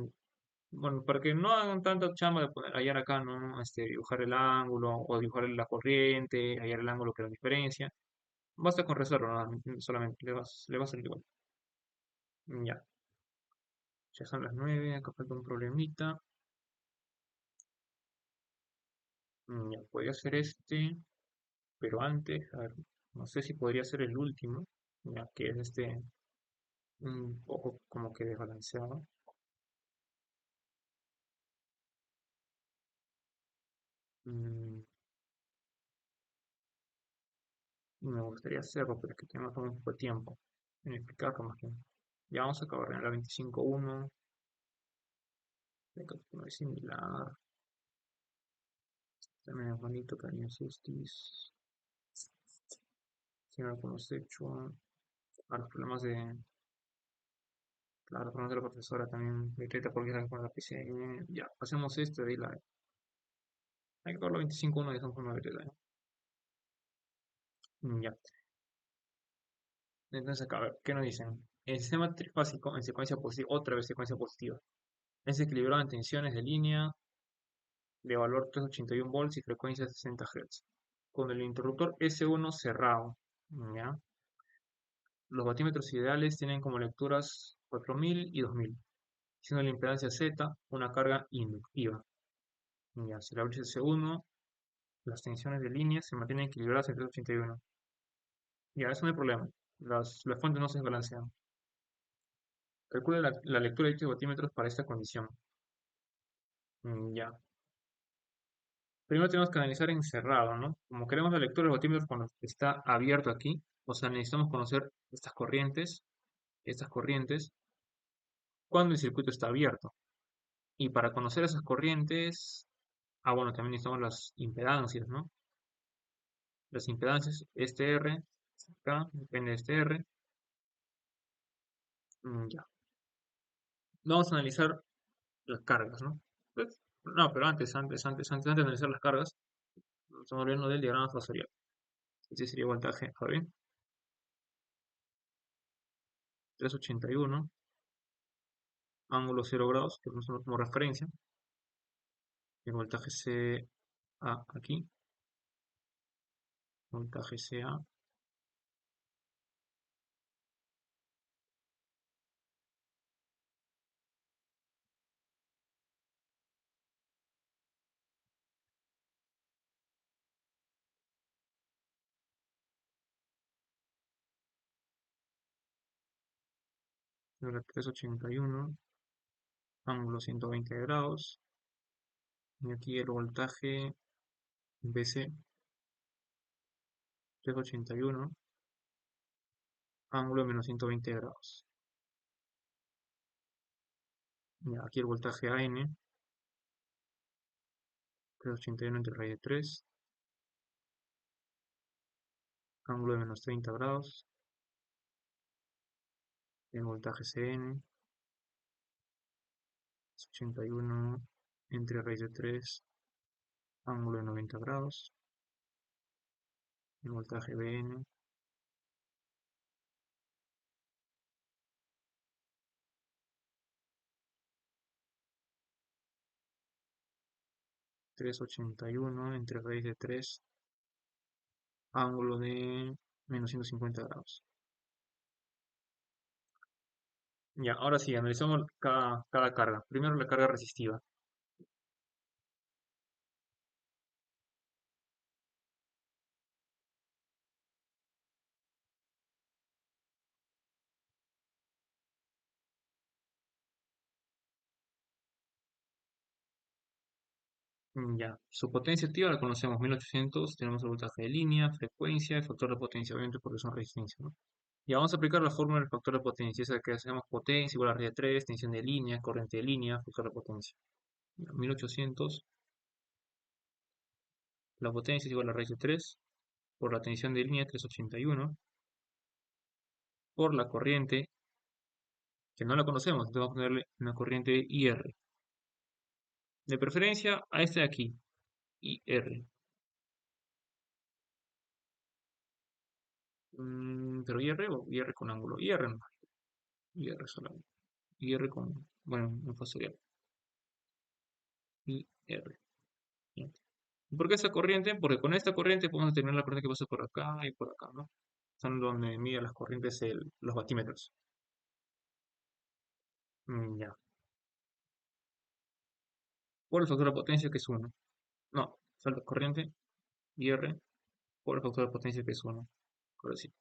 bueno, para que no hagan tanta chamba de hallar acá, ¿no? Dibujar el ángulo o dibujar la corriente, hallar el ángulo que la diferencia. Basta con resolverlo, ¿no? Solamente le va a salir igual. Ya, ya son las 9, acá falta un problemita. Ya, podría ser este, pero antes, a ver, no sé si podría ser el último, ya que es un poco como que desbalanceado. Mm, Me gustaría hacerlo, pero es que tenemos un poco de tiempo en explicarlo más bien. Ya vamos a acabar en la 25.1, de que no es similar, también es bonito, cariño sustis, si no lo hemos hecho, a los problemas de, claro, los problemas de la profesora también, de treta porque era con la PC, ya, hacemos esto, de ahí hay que acabar la 25.1 y estamos con 9 ya, entonces acá, a ver, ¿qué nos dicen? El sistema trifásico en secuencia positiva, otra vez secuencia positiva, es equilibrado en tensiones de línea de valor 381 volts y frecuencia 60 Hz. Con el interruptor S1 cerrado, ¿ya? Los batímetros ideales tienen como lecturas 4000 y 2000, siendo la impedancia Z una carga inductiva. Ya, si la abres S1, las tensiones de línea se mantienen equilibradas en 381. Ya, eso no hay problema. Las fuentes no se desbalancean. Calcula la lectura de dichos batímetros para esta condición. Ya. Primero tenemos que analizar en cerrado, ¿no? Como queremos la lectura de los batímetros cuando está abierto aquí, o sea, necesitamos conocer estas corrientes, cuando el circuito está abierto. Y para conocer esas corrientes, bueno, también necesitamos las impedancias, ¿no? Las impedancias, este R, acá, depende de este R. Ya. Vamos a analizar las cargas, ¿no? No, pero antes de analizar las cargas, estamos hablando del diagrama fasorial. Este sería voltaje, ¿está bien? 381, ángulo 0 grados, que nosotros como referencia. El voltaje CA aquí, voltaje CA, 381, ángulo 120 grados. Y aquí el voltaje BC 381, ángulo de menos 120 grados. Y aquí el voltaje AN 381 entre raíz de 3, ángulo de menos 30 grados. El voltaje CN 81 entre raíz de 3, ángulo de 90 grados. El voltaje BN 381 entre raíz de 3, ángulo de menos 150 grados. Ya, ahora sí, analizamos cada carga. Primero la carga resistiva. Ya, su potencia activa la conocemos, 1800, tenemos el voltaje de línea, frecuencia, el factor de potencia, obviamente porque son resistencias, ¿no? Y vamos a aplicar la fórmula del factor de potencia, esa que hacemos potencia igual a raíz de 3, tensión de línea, corriente de línea, factor de potencia. Ya, 1800, la potencia es igual a raíz de 3, por la tensión de línea 381, por la corriente, que no la conocemos, entonces vamos a ponerle una corriente IR. De preferencia a este de aquí, IR. Pero IR o IR con ángulo, IR no, IR solamente. IR con, bueno, un factorial. IR. Bien. ¿Por qué esta corriente? Porque con esta corriente podemos determinar la corriente que pasa por acá y por acá, ¿no? Son donde miden las corrientes los vatímetros. Ya. Por el factor de potencia que es 1. No, falta corriente IR por el factor de potencia que es 1. Ahora sí.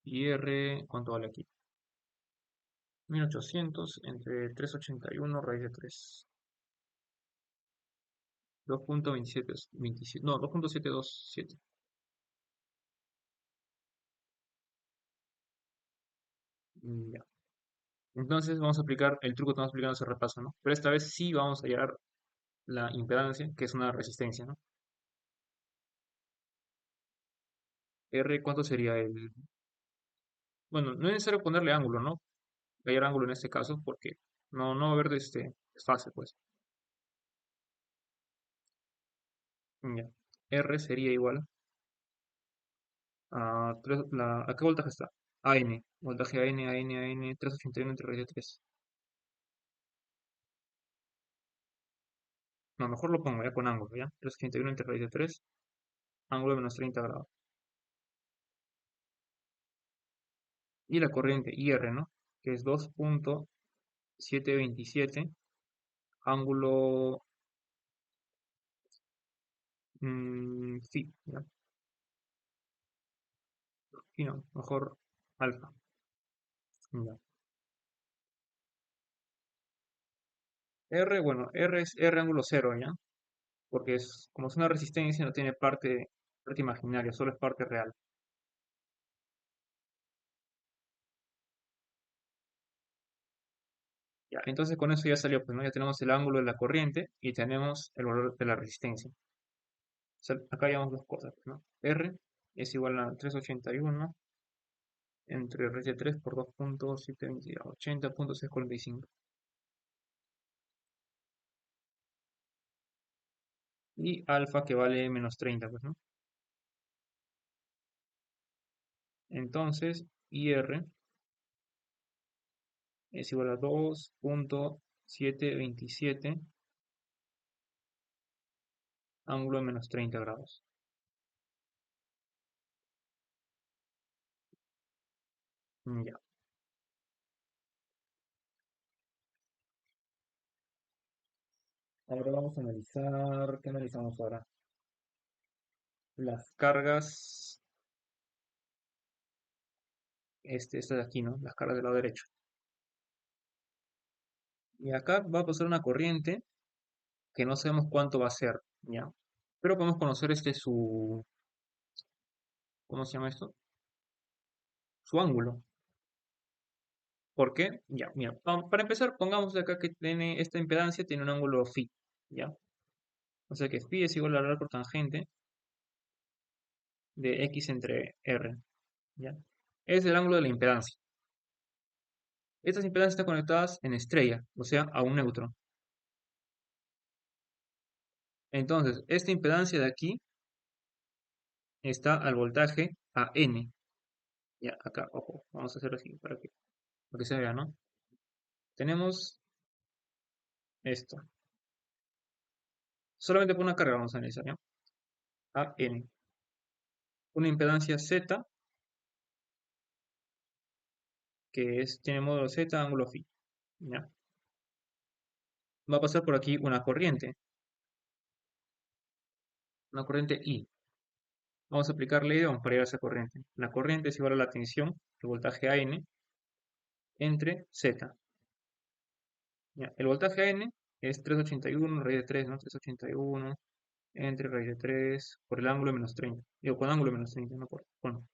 IR, ¿cuánto vale aquí? 1800 entre 381 raíz de 3. 2.27, no, 2.727. Ya. Entonces vamos a aplicar el truco que estamos aplicando ese repaso, ¿no? Pero esta vez sí vamos a hallar la impedancia, que es una resistencia, ¿no? R, ¿cuánto sería el...? Bueno, no es necesario ponerle ángulo, ¿no? Hallar ángulo en este caso, porque no va a haber de este desfase, pues. Ya. R sería igual a... ¿A qué voltaje está? AN. Voltaje AN, 381 entre raíz de 3. No, mejor lo pongo ya con ángulo, ¿ya? 381 entre raíz de 3, ángulo de menos 30 grados. Y la corriente IR, ¿no? Que es 2.727, ángulo phi, ¿ya? Phi no, mejor alfa, ¿ya? R, bueno, R es R ángulo cero, ¿ya? Porque es, como es una resistencia, no tiene parte imaginaria, solo es parte real. Ya, entonces con eso ya salió, pues, ¿no? Ya tenemos el ángulo de la corriente y tenemos el valor de la resistencia. O sea, acá llevamos dos cosas, pues, ¿no? R es igual a 381 entre raíz de 3 por 2.720, 80.645. Y alfa que vale menos 30, pues, ¿no? Entonces, IR es igual a 2.727 ángulo de menos 30 grados. Ya. Ahora vamos a analizar, ¿qué analizamos ahora? Las cargas, esta de aquí, ¿no? Las cargas del lado derecho. Y acá va a pasar una corriente que no sabemos cuánto va a ser, ¿ya? Pero podemos conocer ¿cómo se llama esto? Su ángulo. ¿Por qué? Ya, mira, para empezar, pongamos de acá que tiene esta impedancia, tiene un ángulo phi, ¿ya? O sea que phi es igual al arco tangente de x entre r, ¿ya? Es el ángulo de la impedancia. Estas impedancias están conectadas en estrella, o sea, a un neutro. Entonces, esta impedancia de aquí está al voltaje a n. Ya, acá, ojo, vamos a hacerlo así para que se vea, ¿no? Tenemos esto. Solamente por una carga vamos a analizar, ¿ya? A n. Una impedancia z, tiene módulo z, ángulo phi, ¿ya? Va a pasar por aquí una corriente I. Vamos a aplicarle I, vamos para ir a esa corriente. La corriente es igual a la tensión, el voltaje AN, entre Z. ¿Ya? El voltaje AN es 381 raíz de 3, ¿no? 381 entre raíz de 3 por el ángulo de menos 30. Digo, con ángulo de menos 30, no por, bueno,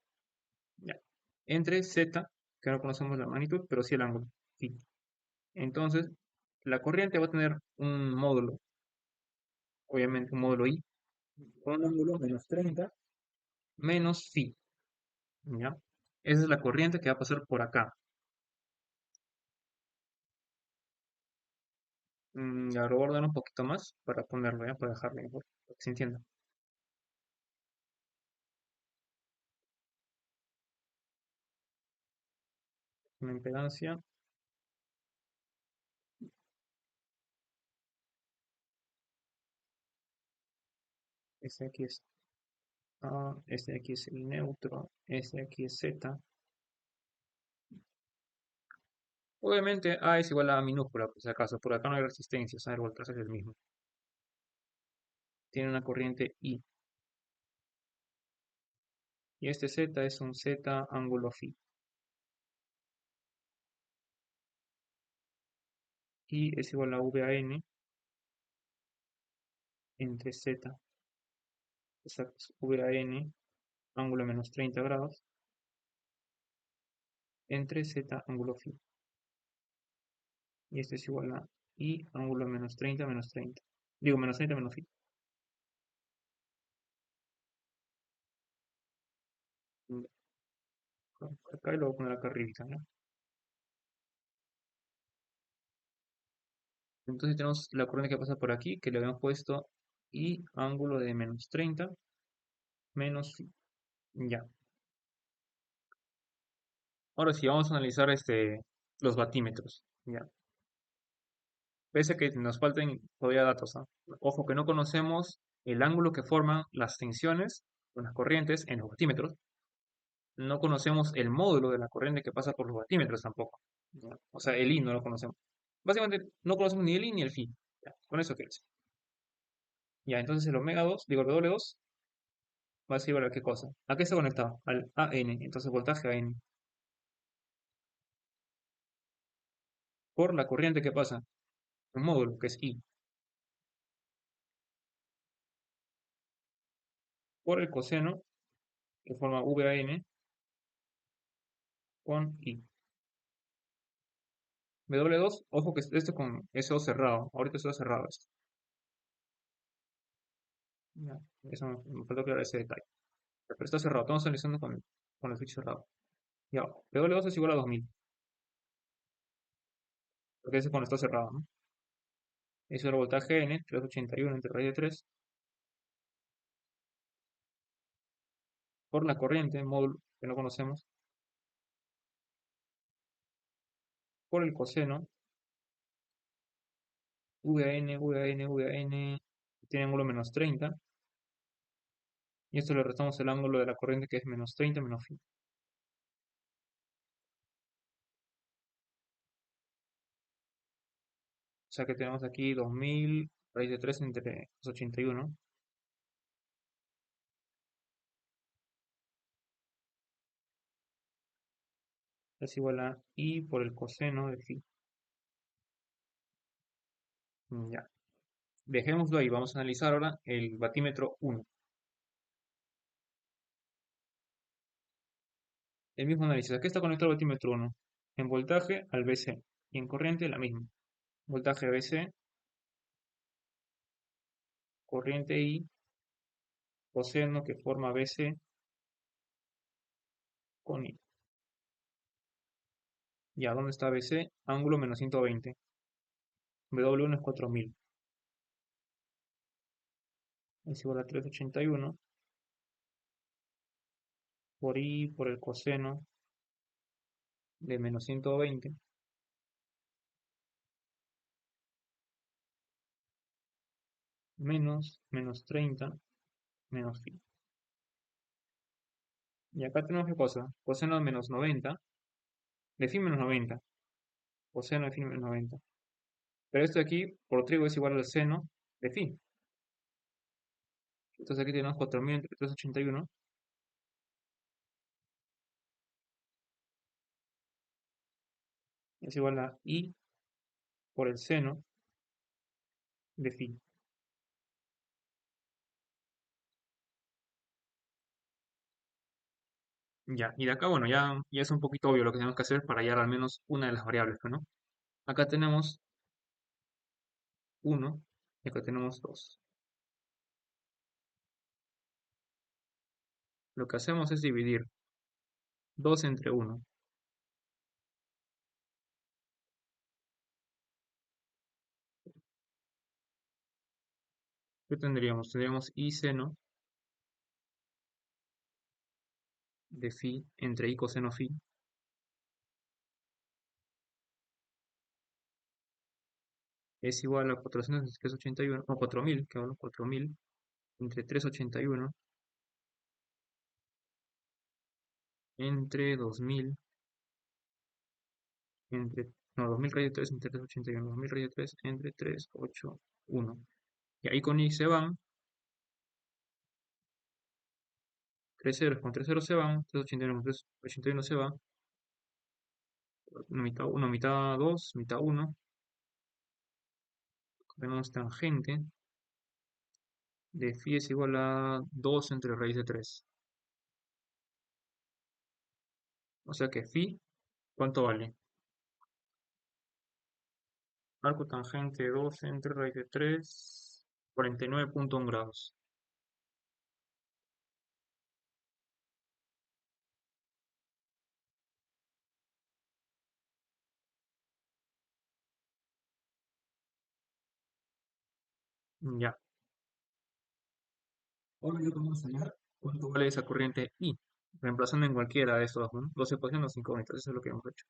ya. Entre z, que no conocemos la magnitud, pero sí el ángulo, phi. Entonces, la corriente va a tener un módulo, obviamente un módulo i, con un ángulo menos 30 menos phi, ¿ya? Esa es la corriente que va a pasar por acá. Ya lo voy a ordenar un poquito más para ponerlo, ¿ya? Para dejarlo mejor, para que se entienda. Una impedancia, este aquí es A, este aquí es el neutro, este aquí es Z. Obviamente A es igual a minúscula, por si acaso, por acá no hay resistencia, o sea, el voltaje es el mismo. Tiene una corriente I. Y este Z es un Z ángulo phi. Y es igual a VAN entre Z, exacto, es VAN, ángulo menos 30 grados, entre Z ángulo phi. Y este es igual a I ángulo menos 30 menos 30. Digo, menos 30 menos phi. Acá y lo voy a poner acá arriba, ¿no? Entonces tenemos la corriente que pasa por aquí, que le habíamos puesto I ángulo de menos 30 menos phi. Ya. Ahora sí, vamos a analizar los batímetros. Ya. Pese a que nos falten todavía datos, ¿ah? Ojo que no conocemos el ángulo que forman las tensiones o las corrientes en los batímetros. No conocemos el módulo de la corriente que pasa por los batímetros tampoco. ¿Ya? O sea, el I no lo conocemos. Básicamente no conocemos ni el I ni el phi. Ya, con eso quieres. Ya, entonces el omega 2, digo el W2, va a ser igual a qué cosa. ¿A qué está conectado? Al AN. Entonces voltaje AN. Por la corriente que pasa. Un módulo que es I. Por el coseno que forma VAN con I. W2, ojo que esto con SO cerrado. Ahorita está cerrado esto. Ya, eso me faltó aclarar ese detalle. Pero está cerrado. Estamos analizando con el switch cerrado. Ya, W2 es igual a 2000. Porque ese es cuando está cerrado, ¿no? Eso es el voltaje N, 381 entre raíz de 3, por la corriente, módulo que no conocemos, por el coseno, VAN, VAN, VAN, tiene ángulo menos 30. Y esto le restamos el ángulo de la corriente que es menos 30 menos phi. O sea que tenemos aquí 2000 raíz de 3 entre 81. Es igual a I por el coseno de phi. Ya. Dejémoslo ahí. Vamos a analizar ahora el batímetro 1. El mismo análisis. ¿A qué está conectado el batímetro 1? En voltaje al BC. Y en corriente la misma. Voltaje BC, corriente I, coseno que forma BC con I. Ya, ¿dónde está BC? Ángulo menos 120. W1 es 4000. Es igual a 381 por I por el coseno de menos 120 menos 30 menos phi. Y acá tenemos qué cosa, coseno de menos 90, de phi menos 90, coseno de phi menos 90. Pero esto de aquí, por trigo, es igual al seno de phi. Entonces aquí tenemos 4000 entre 381, es igual a I por el seno de phi. Ya, y de acá, bueno, ya es un poquito obvio lo que tenemos que hacer para hallar al menos una de las variables, pues, ¿no? Acá tenemos uno y acá tenemos 2. Lo que hacemos es dividir 2 entre uno. ¿Qué tendríamos? Tendríamos i seno de phi entre i coseno phi es igual a 481, o 4000, que bueno, 4000 entre 381 entre 2000 entre, no, 2000 raíz de 3 entre 381, 2000 raíz de 3 entre 381. Y ahí con i se van, 3 ceros con 3 ceros se van, 381 con 381 se va, una mitad 2 mitad uno. Tenemos tangente de phi es igual a 2 entre raíz de 3. O sea que phi, ¿cuánto vale? Arco tangente 2 entre raíz de 3, 49,1 grados. Ya. Ahora ya podemos hallar cuánto vale esa corriente I, reemplazando en cualquiera de estos, ¿no? Dos ecuaciones, dos incógnitas, eso es lo que hemos hecho.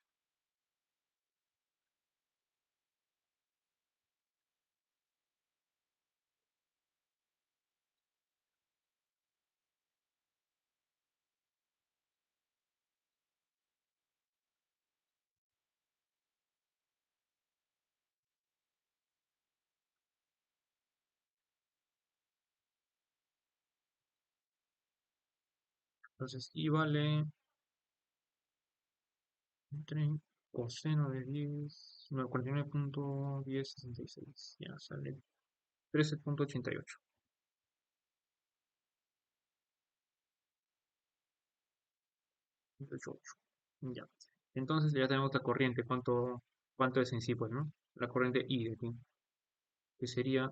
Entonces, I vale entre coseno de 10, no, 49,1066, ya sale 13,88. Ya. Entonces ya tenemos la corriente, cuánto es en sí, pues, ¿no? La corriente I de aquí, que sería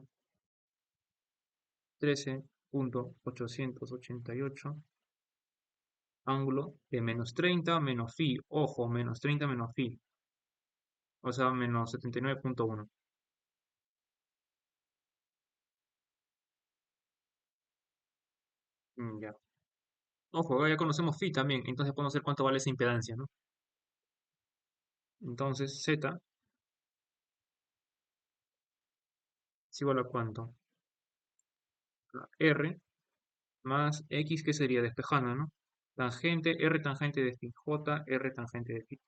13,888 ángulo de menos 30 menos phi, ojo, menos 30 menos phi, o sea, menos 79,1. Ya. Ojo, ya conocemos phi también, entonces podemos ver cuánto vale esa impedancia, ¿no? Entonces, Z es igual a cuánto? A R más X, que sería despejando, ¿no? Tangente, R tangente de phi, J, R tangente de phi.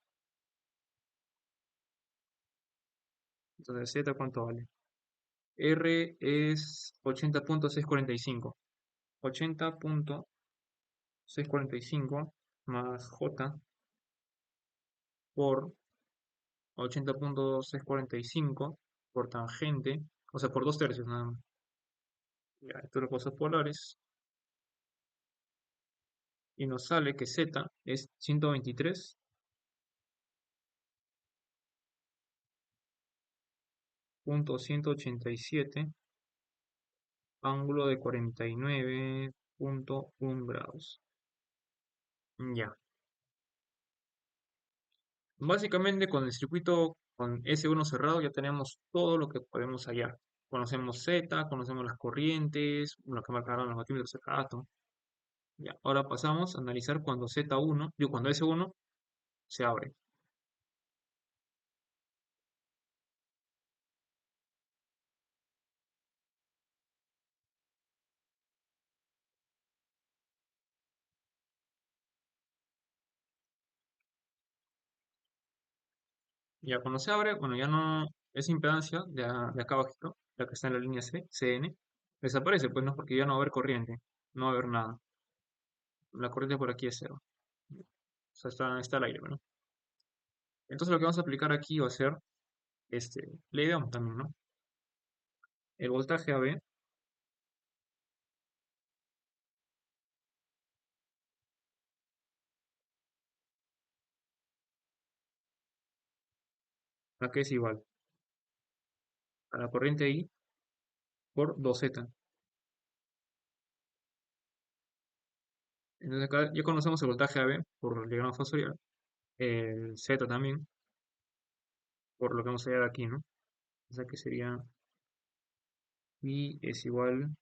Entonces, Z, ¿cuánto vale? R es 80,645. 80,645 más J por 80,645 por tangente, o sea, por 2 tercios nada más. Ya, esto lo paso polares y nos sale que Z es 123,187 ángulo de 49,1 grados. Ya. Básicamente con el circuito con S1 cerrado ya tenemos todo lo que podemos hallar. Conocemos Z, conocemos las corrientes, lo que marcaron los batímetros de cada átomo. Ya, ahora pasamos a analizar cuando Z1, digo, cuando S1 se abre. Ya cuando se abre, bueno, ya no, esa impedancia de acá abajito, la que está en la línea C, CN, desaparece, pues no, porque ya no va a haber corriente, no va a haber nada. La corriente por aquí es cero. O sea, está al aire, ¿no? Entonces lo que vamos a aplicar aquí va a ser, le damos también, ¿no? El voltaje AB, ¿a qué es igual? A la corriente I por 2Z. Entonces acá ya conocemos el voltaje AB por el diagrama fasorial, el Z también, por lo que vamos a hallar aquí, ¿no? O sea que sería I es igual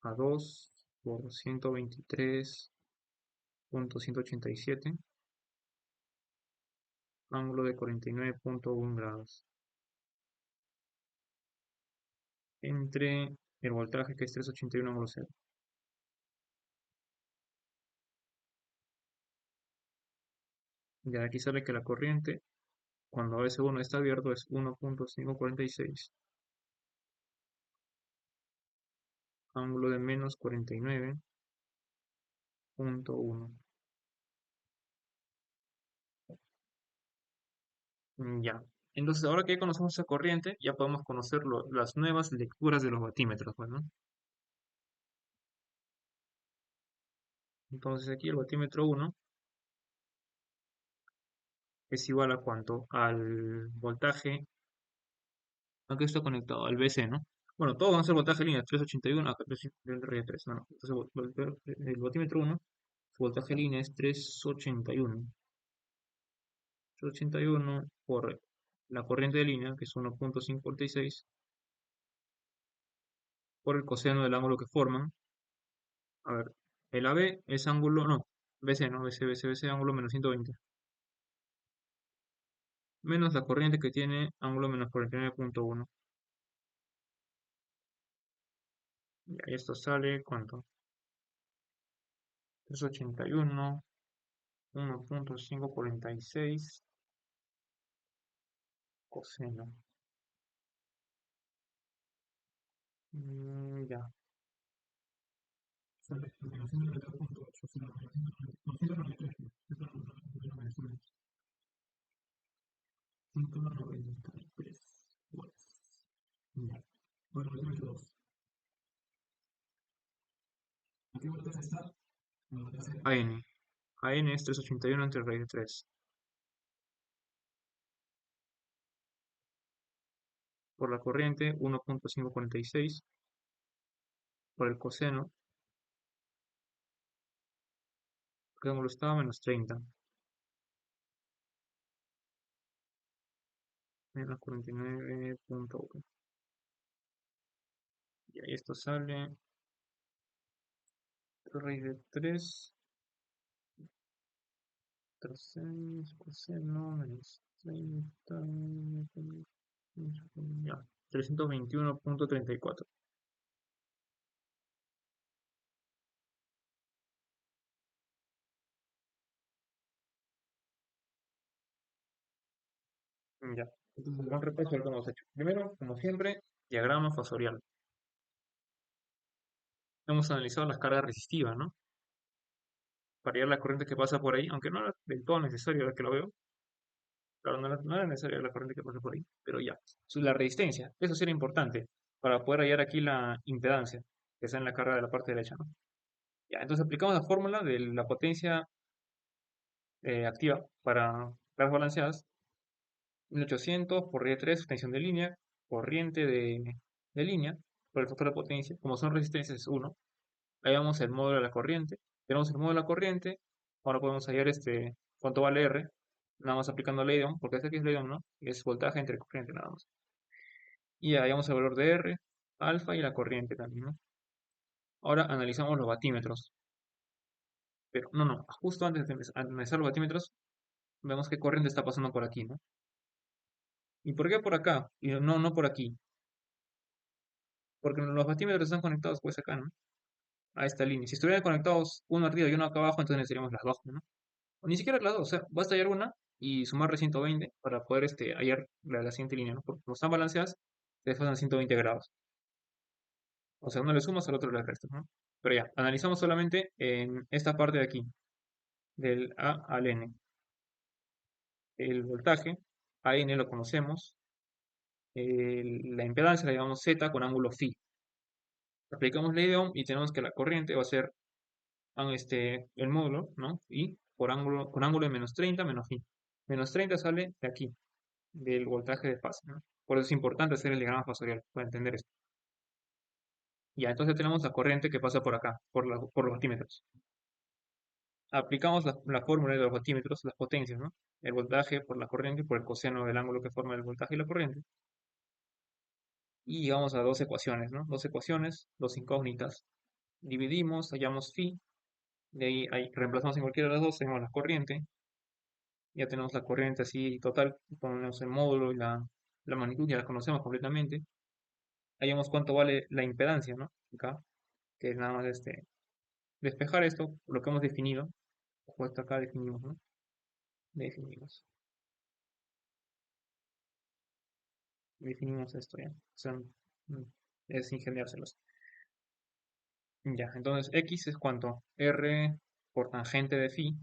a 2 por 123.187, ángulo de 49.1 grados, entre el voltaje que es 381 ángulo cero. De aquí sale que la corriente, cuando AS1 está abierto, es 1.546, ángulo de menos 49.1. Ya. Entonces, ahora que ya conocemos esa corriente, ya podemos conocer las nuevas lecturas de los batímetros, pues, ¿no? Entonces, aquí el batímetro 1 es igual a cuánto? Al voltaje, aquí está conectado al BC, ¿no? Bueno, todos van a ser voltaje línea, 381, acá 383, no, no. Entonces, el batímetro 1, su voltaje línea es 381. 381 por la corriente de línea, que es 1.56, por el coseno del ángulo que forman. A ver, el AB es ángulo, no, BC, no, BC, ángulo menos 120. Menos la corriente que tiene ángulo menos 49.1. Y esto sale, ¿cuánto? 381, 1.546 coseno. Ya. AN. AN es 381 entre raíz de 3. Por la corriente, 1.546. Por el coseno, que ángulo estaba menos 30. Menos 49.1. Y ahí esto sale raíz de 3 tras 6 coseno menos 30, ya, 321.34. Ya. Entonces, un repaso de lo que hemos hecho. Primero, como siempre, diagrama fasorial. Hemos analizado las cargas resistivas, ¿no? Para hallar la corriente que pasa por ahí, aunque no era del todo necesario ahora que lo veo. Claro, no era necesaria la corriente que pasa por ahí, pero ya. La resistencia, eso sí era importante para poder hallar aquí la impedancia, que está en la carga de la parte derecha, ¿no? Ya, entonces aplicamos la fórmula de la potencia activa para cargas balanceadas, 1800 por raíz de 3, tensión de línea, corriente de línea, por el factor de potencia, como son resistencias es 1, ahí vamos el módulo de la corriente, tenemos el módulo de la corriente, ahora podemos hallar cuánto vale R, nada más aplicando ley de Ohm, porque este aquí es ley de Ohm, ¿no? Es voltaje entre corriente nada más. Y hallamos el valor de R, alfa y la corriente también, ¿no? Ahora analizamos los batímetros, pero no, justo antes de analizar los batímetros, vemos qué corriente está pasando por aquí, ¿no? ¿Y por qué por acá? Y no por aquí. Porque los batímetros están conectados pues acá, ¿no? A esta línea. Si estuvieran conectados uno arriba y uno acá abajo, entonces necesitaríamos las dos, ¿no? O ni siquiera las dos, o sea, basta hallar una y sumarle 120 para poder hallar la siguiente línea, ¿no? Porque como están balanceadas, se desfasan 120 grados. O sea, uno le sumas al otro le restas, ¿no? Pero ya, analizamos solamente en esta parte de aquí, del A al N. El voltaje, A N lo conocemos, La impedancia la llamamos Z con ángulo phi. Aplicamos ley de Ohm y tenemos que la corriente va a ser el módulo, ¿no? Y por ángulo, con ángulo de -30 menos phi. -30 sale de aquí, del voltaje de fase, ¿no? Por eso es importante hacer el diagrama fasorial para entender esto. Ya, entonces tenemos la corriente que pasa por acá, por los voltímetros. Aplicamos la fórmula de los voltímetros, las potencias, ¿no? El voltaje por la corriente por el coseno del ángulo que forma el voltaje y la corriente. Y llegamos a dos ecuaciones, ¿no? Dos ecuaciones, dos incógnitas. Dividimos, hallamos phi, de ahí reemplazamos en cualquiera de las dos, tenemos la corriente. Ya tenemos la corriente así total, ponemos el módulo y la magnitud, ya la conocemos completamente. Hallamos cuánto vale la impedancia, ¿no? Acá, que es nada más despejar esto, lo que hemos definido. Puesto acá definimos, ¿no? Definimos. Definimos esto ya. O sea, es ingeniárselos. Ya, entonces X es cuánto? R por tangente de phi.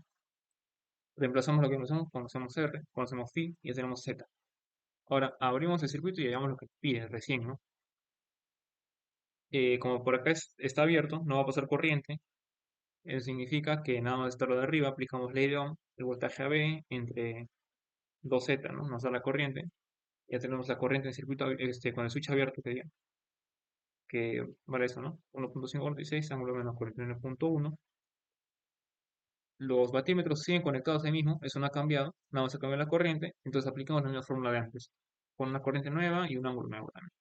Reemplazamos lo que conocemos R, conocemos phi y ya tenemos Z. Ahora abrimos el circuito y hagamos lo que pide recién, ¿no? Como por acá está abierto, no va a pasar corriente. Eso significa que nada más está lo de arriba, aplicamos ley de Ohm, el voltaje AB entre 2Z, ¿no? Nos da la corriente. Ya tenemos la corriente en circuito con el switch abierto que vale eso, ¿no? 1.546, ángulo menos 49.1. Los batímetros siguen conectados ahí mismo, eso no ha cambiado, nada más se cambió la corriente, entonces aplicamos la misma fórmula de antes, con una corriente nueva y un ángulo nuevo también.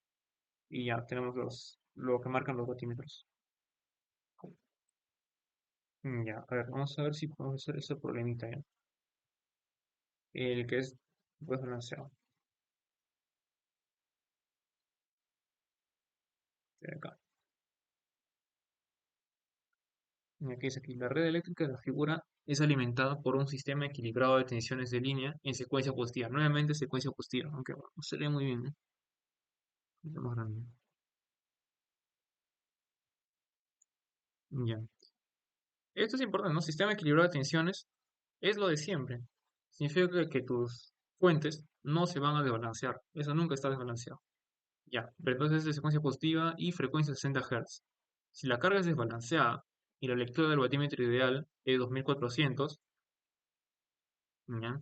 Y ya tenemos lo que marcan los batímetros. Ya, a ver, vamos a ver si podemos hacer ese problemita ya. El que es desbalanceado. De acá. Y aquí dice aquí, la red eléctrica de la figura es alimentada por un sistema equilibrado de tensiones de línea en secuencia positiva. Nuevamente secuencia positiva, aunque bueno, no se lee muy bien, ¿no? Es más grande. Ya. Esto es importante, ¿no? Sistema equilibrado de tensiones es lo de siempre. Significa que tus fuentes no se van a desbalancear. Eso nunca está desbalanceado. Ya, pero entonces es de secuencia positiva y frecuencia 60 Hz. Si la carga es desbalanceada y la lectura del batímetro ideal es 2400, ya,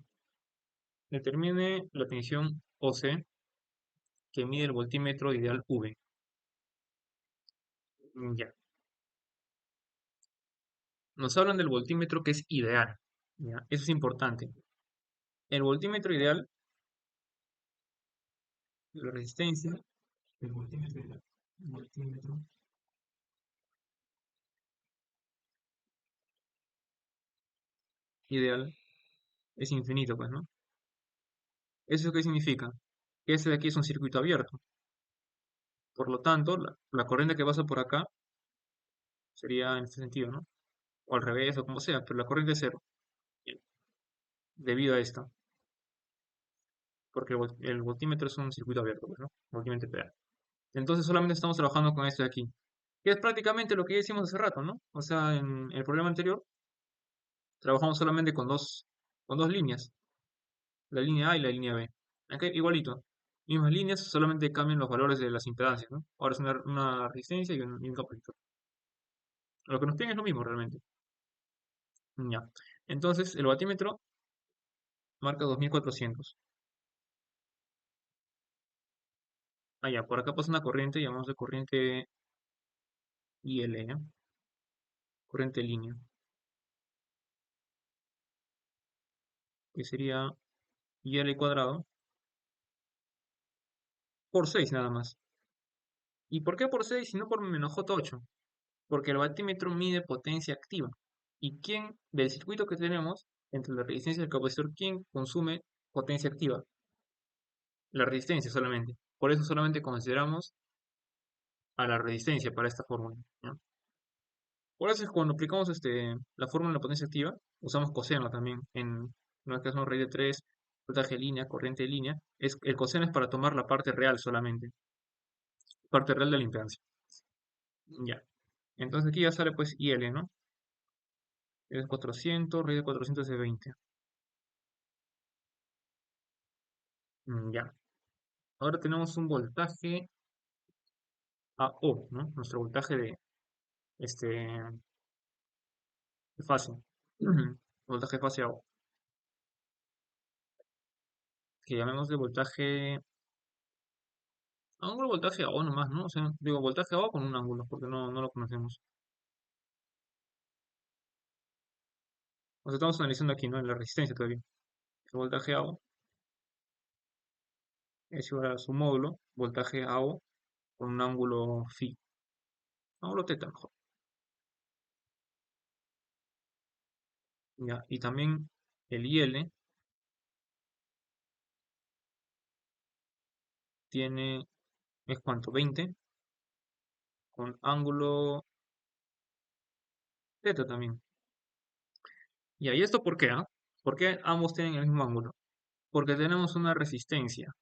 determine la tensión OC que mide el voltímetro ideal V. Ya, nos hablan del voltímetro que es ideal. Ya, eso es importante. El voltímetro ideal, la resistencia, el voltímetro ideal, el voltímetro ideal es infinito, pues, ¿no? ¿Eso qué significa? Que este de aquí es un circuito abierto. Por lo tanto, la corriente que pasa por acá sería en este sentido, ¿no? O al revés, o como sea, pero la corriente es cero, bien, debido a esto, porque el voltímetro es un circuito abierto, pues, ¿no? Voltímetro ideal. Entonces solamente estamos trabajando con esto de aquí, que es prácticamente lo que ya hicimos hace rato, ¿no? O sea, en el problema anterior trabajamos solamente con dos líneas, la línea A y la línea B. Acá igualito, mismas líneas, solamente cambian los valores de las impedancias, ¿no? Ahora es una resistencia y un capacitor. Lo que nos piden es lo mismo realmente. Ya. Entonces, el batímetro marca 2400. Ah, ya, por acá pasa una corriente, llamamos de corriente IL, ¿ya? Corriente línea, que sería IL cuadrado por 6 nada más. ¿Y por qué por 6 y no por menos J8? Porque el batímetro mide potencia activa. ¿Y quién, del circuito que tenemos, entre la resistencia y el capacitor, quién consume potencia activa? La resistencia solamente. Por eso solamente consideramos a la resistencia para esta fórmula, ¿no? Por eso es cuando aplicamos la fórmula de la potencia activa, usamos coseno también. En nuestro caso, raíz de 3, voltaje de línea, corriente de línea. El coseno es para tomar la parte real solamente, parte real de la impedancia. Ya. Entonces aquí ya sale pues IL, ¿no? Es 400, raíz de 400 es 20. Ya. Ahora tenemos un voltaje a O, ¿no? Nuestro voltaje este, de fase. Voltaje de fase a O. Que llamemos de voltaje, ángulo voltaje a O nomás, ¿no? O sea, digo voltaje a O con un ángulo, porque no lo conocemos. O sea, estamos analizando aquí, ¿no? En la resistencia todavía. El voltaje a O es igual a su módulo, voltaje a O con un ángulo phi, ángulo teta mejor. Ya, y también el IL tiene, ¿es cuánto? 20 con ángulo teta también. Ya, ¿y esto por qué, ah? ¿Por qué ambos tienen el mismo ángulo? Porque tenemos una resistencia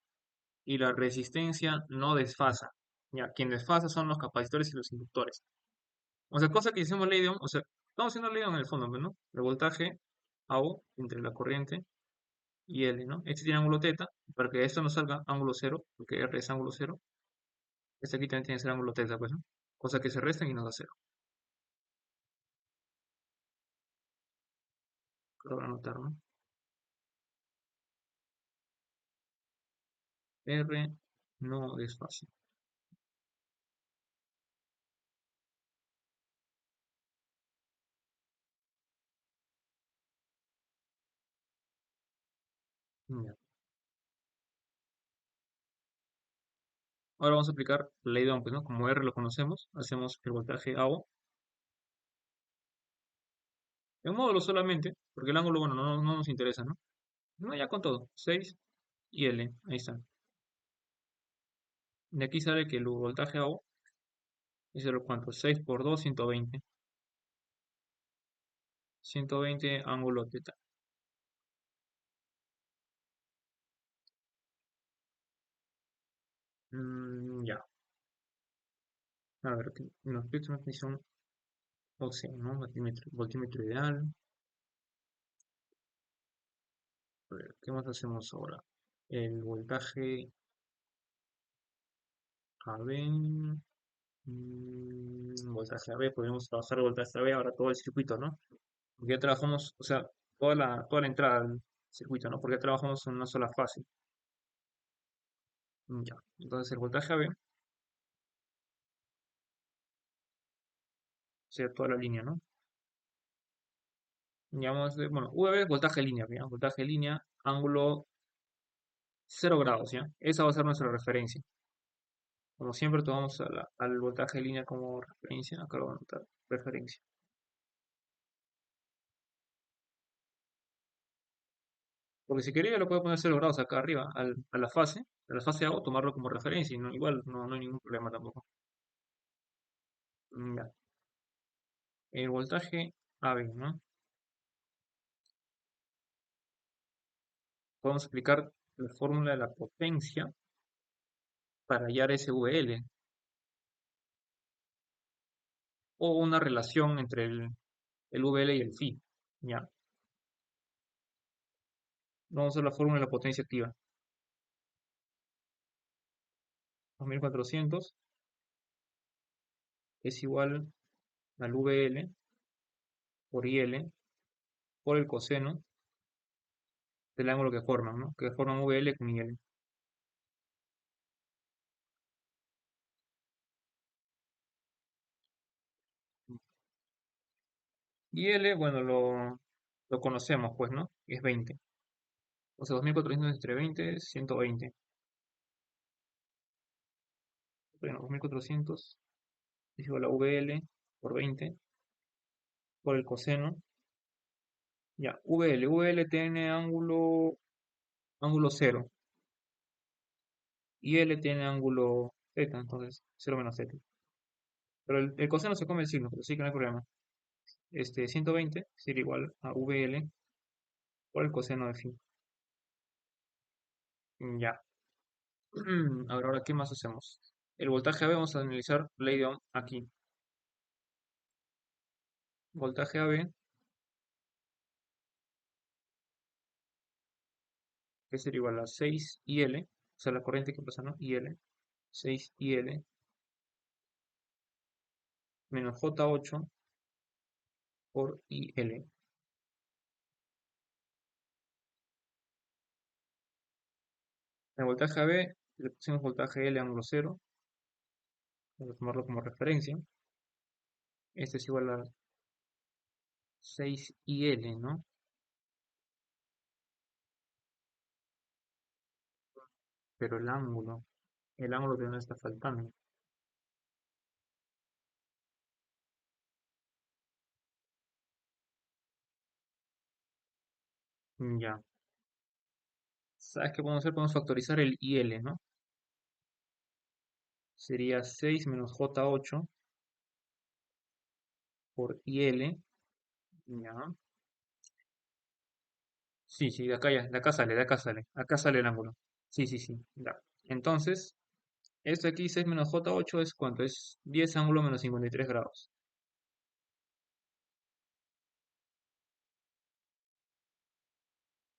y la resistencia no desfasa. Ya, quien desfasa son los capacitores y los inductores. O sea, cosa que hicimos ley de Ohm, o sea, estamos haciendo ley de Ohm en el fondo, pues, ¿no? El voltaje A O entre la corriente y L, ¿no? Este tiene ángulo teta, para que esto no salga ángulo cero, porque R es ángulo cero, este aquí también tiene que ser ángulo teta, pues, ¿no? Cosa que se restan y nos da cero. Lo voy a anotar, ¿no? R no desfase. Ya. Ahora vamos a aplicar la ley de Ohm, pues, ¿no? Como R lo conocemos, hacemos el voltaje A O en módulo solamente, porque el ángulo, bueno, no nos interesa, ¿no? No, ya con todo, 6 y L, ahí está. De aquí sale que el voltaje A O es de lo cuánto, 6 por 2, 120. 120 ángulo teta. Ya, a ver, que nos pide una medición ósea, ¿no? Voltímetro ideal. A ver, ¿qué más hacemos ahora? El voltaje AB, voltaje AB, podemos trabajar el voltaje AB ahora todo el circuito, ¿no? Porque ya trabajamos, o sea, toda la entrada al circuito, ¿no? Porque ya trabajamos en una sola fase. Ya, entonces el voltaje AB, o sea, toda la línea, ¿no? Llamamos, bueno, VB es voltaje de línea, ¿ya? Voltaje de línea, ángulo 0 grados, ¿ya? Esa va a ser nuestra referencia. Como siempre, tomamos al voltaje de línea como referencia. Acá lo voy a anotar, referencia. Porque si quería, lo puedo poner 0 grados acá arriba, a la fase A, o tomarlo como referencia. Y igual no hay ningún problema tampoco. Ya. El voltaje AB, ¿no? Podemos explicar la fórmula de la potencia para hallar SVL o una relación entre el VL y el phi. Ya. Vamos a la fórmula de la potencia activa. 2400 es igual al VL por IL por el coseno del ángulo que forman, ¿no? Que forman VL con IL. IL, bueno, lo conocemos, pues, ¿no? Es 20. O sea, 2400 entre 20 es 120. Bueno, 2400 es igual a VL por 20 por el coseno. Ya, VL tiene ángulo cero. Y L tiene ángulo θ, entonces 0 menos θ. Pero el coseno se come el signo, pero sí que no hay problema. 120 sería igual a VL por el coseno de phi. Ya. Ahora, ¿qué más hacemos? El voltaje AB, vamos a analizar ley de Ohm aquí. Voltaje AB, que sería igual a 6 IL o sea, la corriente que pasa, ¿no? IL, 6IL menos J8 por IL. El voltaje AB le pusimos voltaje L ángulo cero, vamos a tomarlo como referencia. Este es igual a 6IL, ¿no? Pero el ángulo que no está faltando. Ya. ¿Sabes qué podemos hacer? Podemos factorizar el IL, ¿no? Sería 6 menos J8 por IL. Ya. Sí, sí, de acá ya, de acá sale, de acá sale. Acá sale el ángulo. Sí, sí, sí. Ya. Entonces, esto aquí, 6 menos J8 es ¿cuánto? Es 10 ángulo menos 53 grados.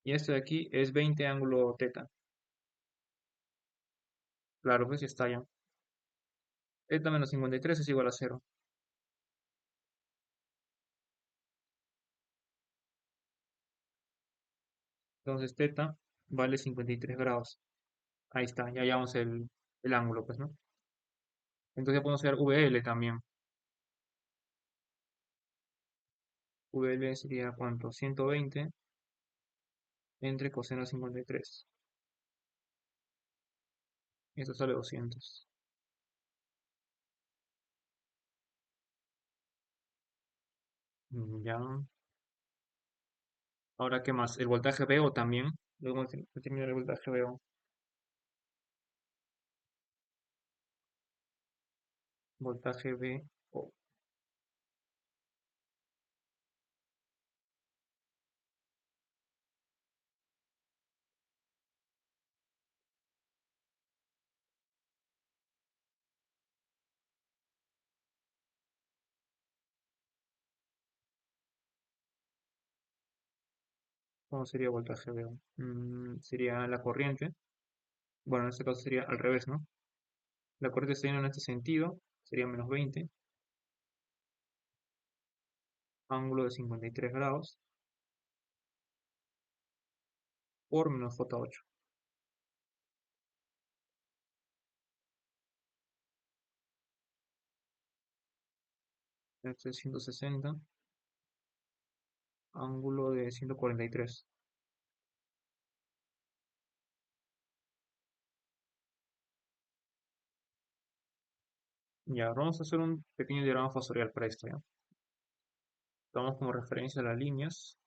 Y esto de aquí es 20 ángulo teta. Claro, pues ya está ya. Teta menos 53 es igual a cero. Entonces, teta vale 53 grados. Ahí está, ya hallamos el ángulo, pues, ¿no? Entonces ya podemos hacer VL también. VL sería ¿cuánto? 120 entre coseno de 53. Esto sale 200. Ya. Ahora, ¿qué más? El voltaje VO también. Luego determinar el voltaje VO. Voltaje VO. ¿Cómo sería voltaje VO? Sería la corriente. Bueno, en este caso sería al revés, ¿no? La corriente está yendo en este sentido. Sería menos 20. Ángulo de 53 grados por menos J8. Este es 160. Ángulo de 143. Ya, vamos a hacer un pequeño diagrama fasorial para esto, ¿ya? Tomamos como referencia las líneas.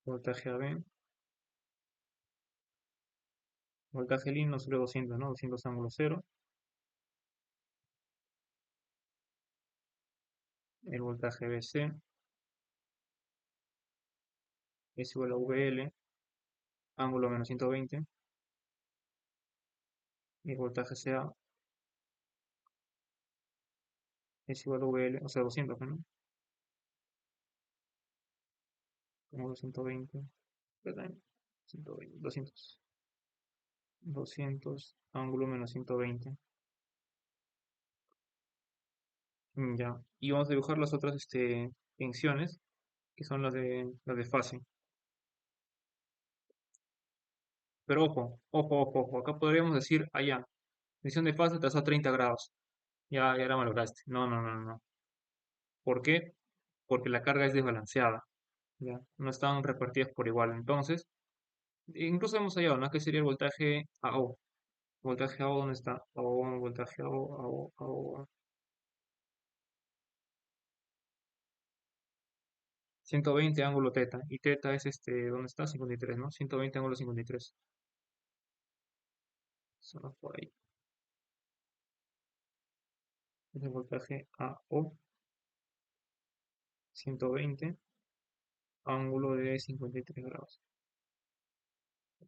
Voltaje AB. Voltaje LIN nos sale 200, ¿no? 200 ángulo cero. El voltaje BC es igual a VL, ángulo menos 120. Y el voltaje CA es igual a VL, o sea, 200, ¿no? Como 120. ¿Verdad? 120, 200. 200, ángulo menos 120. Ya. Y vamos a dibujar las otras tensiones, que son las de fase. Pero ojo, ojo, ojo, ojo. Acá podríamos decir, allá, tensión de fase te a 30 grados. Ya la malograste. No, no, no, no. ¿Por qué? Porque la carga es desbalanceada. ¿Ya? No están repartidas por igual. Entonces, incluso hemos hallado, ¿no? Que sería el voltaje AO. ¿Voltaje AO dónde está? AO, voltaje AO, AO, AO. 120 ángulo teta. Y teta es ¿dónde está? 53, ¿no? 120 ángulo 53. Solo por ahí. Es el voltaje AO, 120, ángulo de 53 grados.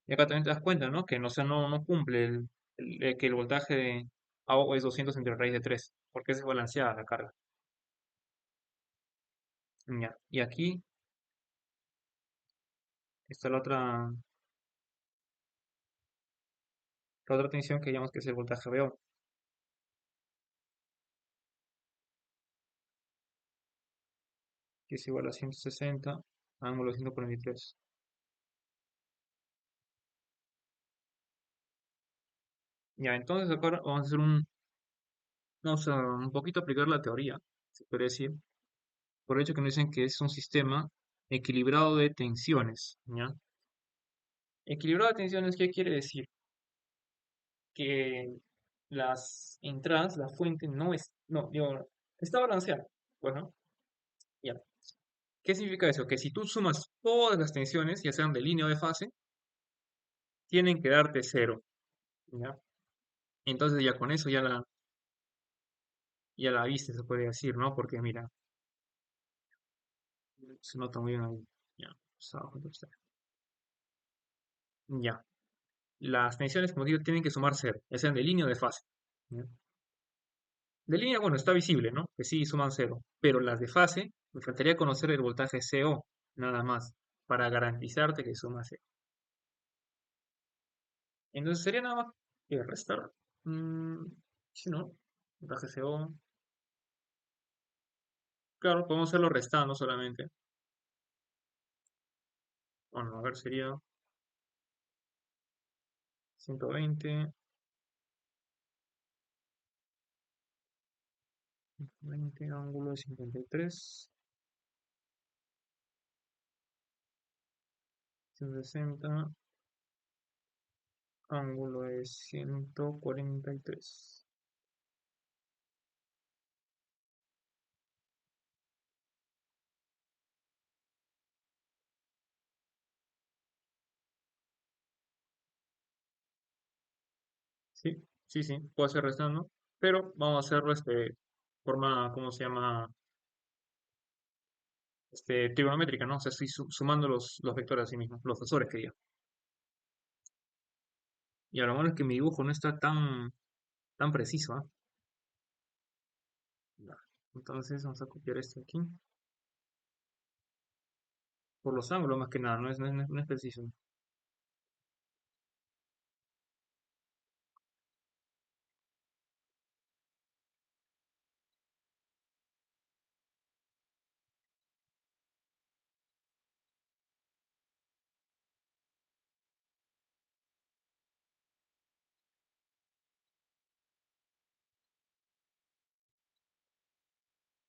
Y acá también te das cuenta, ¿no? Que no, o sea, no cumple que el voltaje de AO es 200 entre raíz de 3, porque es balanceada la carga. Ya. Y aquí está la otra tensión que llamamos que es el voltaje VO, que es igual a 160 ángulo de 143. Ya, entonces ahora vamos a hacer vamos a un poquito aplicar la teoría, se podría decir, por el hecho que nos dicen que es un sistema equilibrado de tensiones, ¿ya? Equilibrado de tensiones, ¿qué quiere decir? Que las entradas, la fuente no es, no, digo, está balanceada. Bueno, ya. ¿Qué significa eso? Que si tú sumas todas las tensiones, ya sean de línea o de fase, tienen que darte cero, ¿ya? Entonces ya con eso ya la viste, se puede decir, ¿no? Porque mira, se nota muy bien ahí. Ya, pues abajo, entonces, ya. Las tensiones, como digo, tienen que sumar cero, ya sean de línea o de fase. ¿Ya? De línea, bueno, está visible, ¿no? Que sí suman cero. Pero las de fase, me faltaría conocer el voltaje CO, nada más, para garantizarte que suma cero. Entonces sería nada más que restar. Mm, si no, voltaje CO. Claro, podemos hacerlo restando solamente. Bueno, a ver, sería 120, 20 ángulo de 53, 160, ángulo de 143. Sí, sí, sí, puedo hacer restando, pero vamos a hacerlo forma, ¿cómo se llama? Trigonométrica, ¿no? O sea, estoy sumando los vectores a sí mismos, los vectores que diga. Y a lo malo es que mi dibujo no está tan preciso, ¿ah? Ya. Entonces vamos a copiar esto aquí. Por los ángulos más que nada, no es preciso.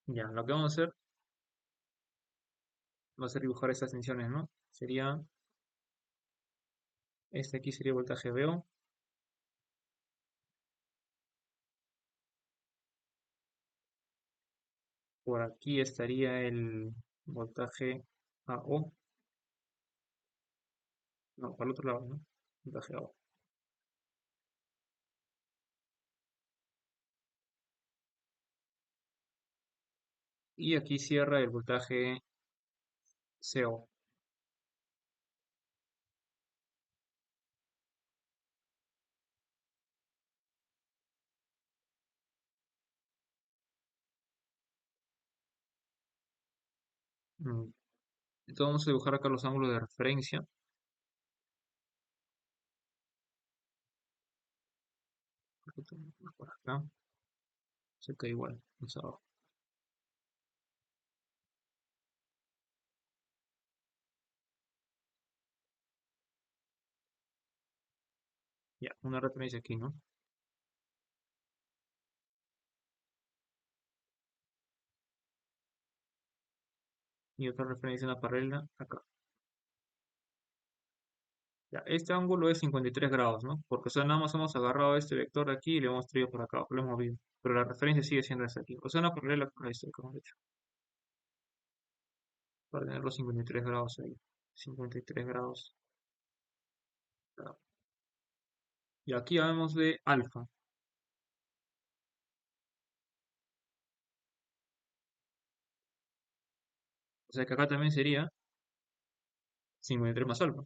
Ya, lo que vamos a hacer va a ser dibujar estas tensiones, ¿no? Sería, este aquí sería voltaje VO, por aquí estaría el voltaje AO, no, para el otro lado, ¿no? Voltaje AO. Y aquí cierra el voltaje CO. Mm, Entonces vamos a dibujar acá los ángulos de referencia. Por acá, se queda igual, más abajo. Ya, una referencia aquí, ¿no? Y otra referencia en la paralela acá. Ya, este ángulo es 53 grados, ¿no? Porque, o sea, nada más hemos agarrado este vector de aquí y le hemos traído por acá, lo hemos movido. Pero la referencia sigue siendo esta aquí. O sea, una paralela con esto que hemos hecho. Para tener los 53 grados ahí. 53 grados. Claro. Y aquí hablamos de alfa. O sea que acá también sería 53 más alfa.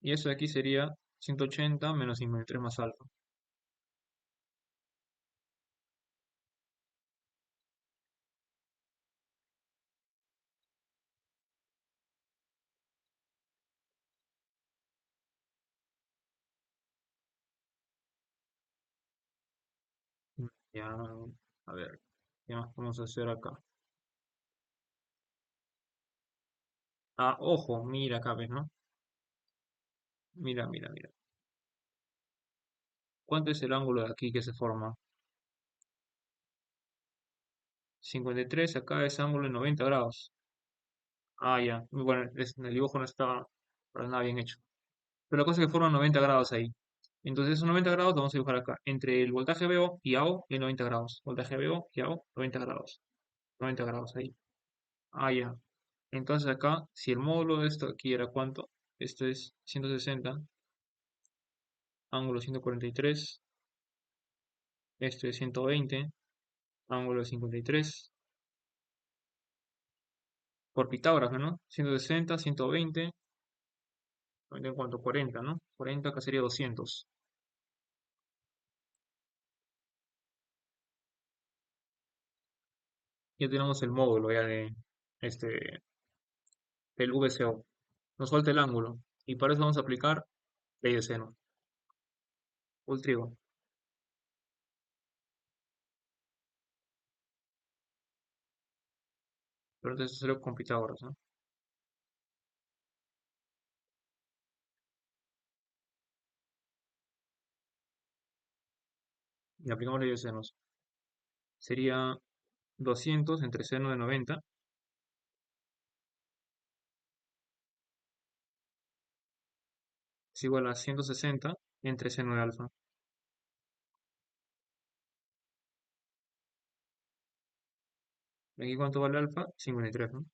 Y eso de aquí sería 180 menos 53 más alfa. Ya, a ver, ¿qué más podemos hacer acá? Ah, ojo, mira acá, ¿ves, no? Mira, mira, mira. ¿Cuánto es el ángulo de aquí que se forma? 53, acá es ángulo de 90 grados. Ah, ya. Bueno, en el dibujo no estaba para nada bien hecho. Pero la cosa es que forman 90 grados ahí. Entonces esos 90 grados los vamos a dibujar acá. Entre el voltaje VO y AO hay 90 grados. Voltaje VO y AO, 90 grados. 90 grados ahí. Ah, ya. Entonces acá, si el módulo de esto aquí era cuánto, esto es 160, ángulo 143, esto es 120, ángulo 53, por Pitágoras, ¿no? 160, 120, ¿en cuánto? 40, ¿no? 40 acá sería 200. Ya tenemos el módulo ya de este, del VCO. Nos falta el ángulo. Y para eso vamos a aplicar ley de seno. Full trigo. Pero entonces hacerlo con Pitágoras, ¿no? Y aplicamos ley de senos. Sería 200 entre seno de 90 es igual a 160 entre seno de alfa. Aquí cuánto vale alfa, 53, ¿no?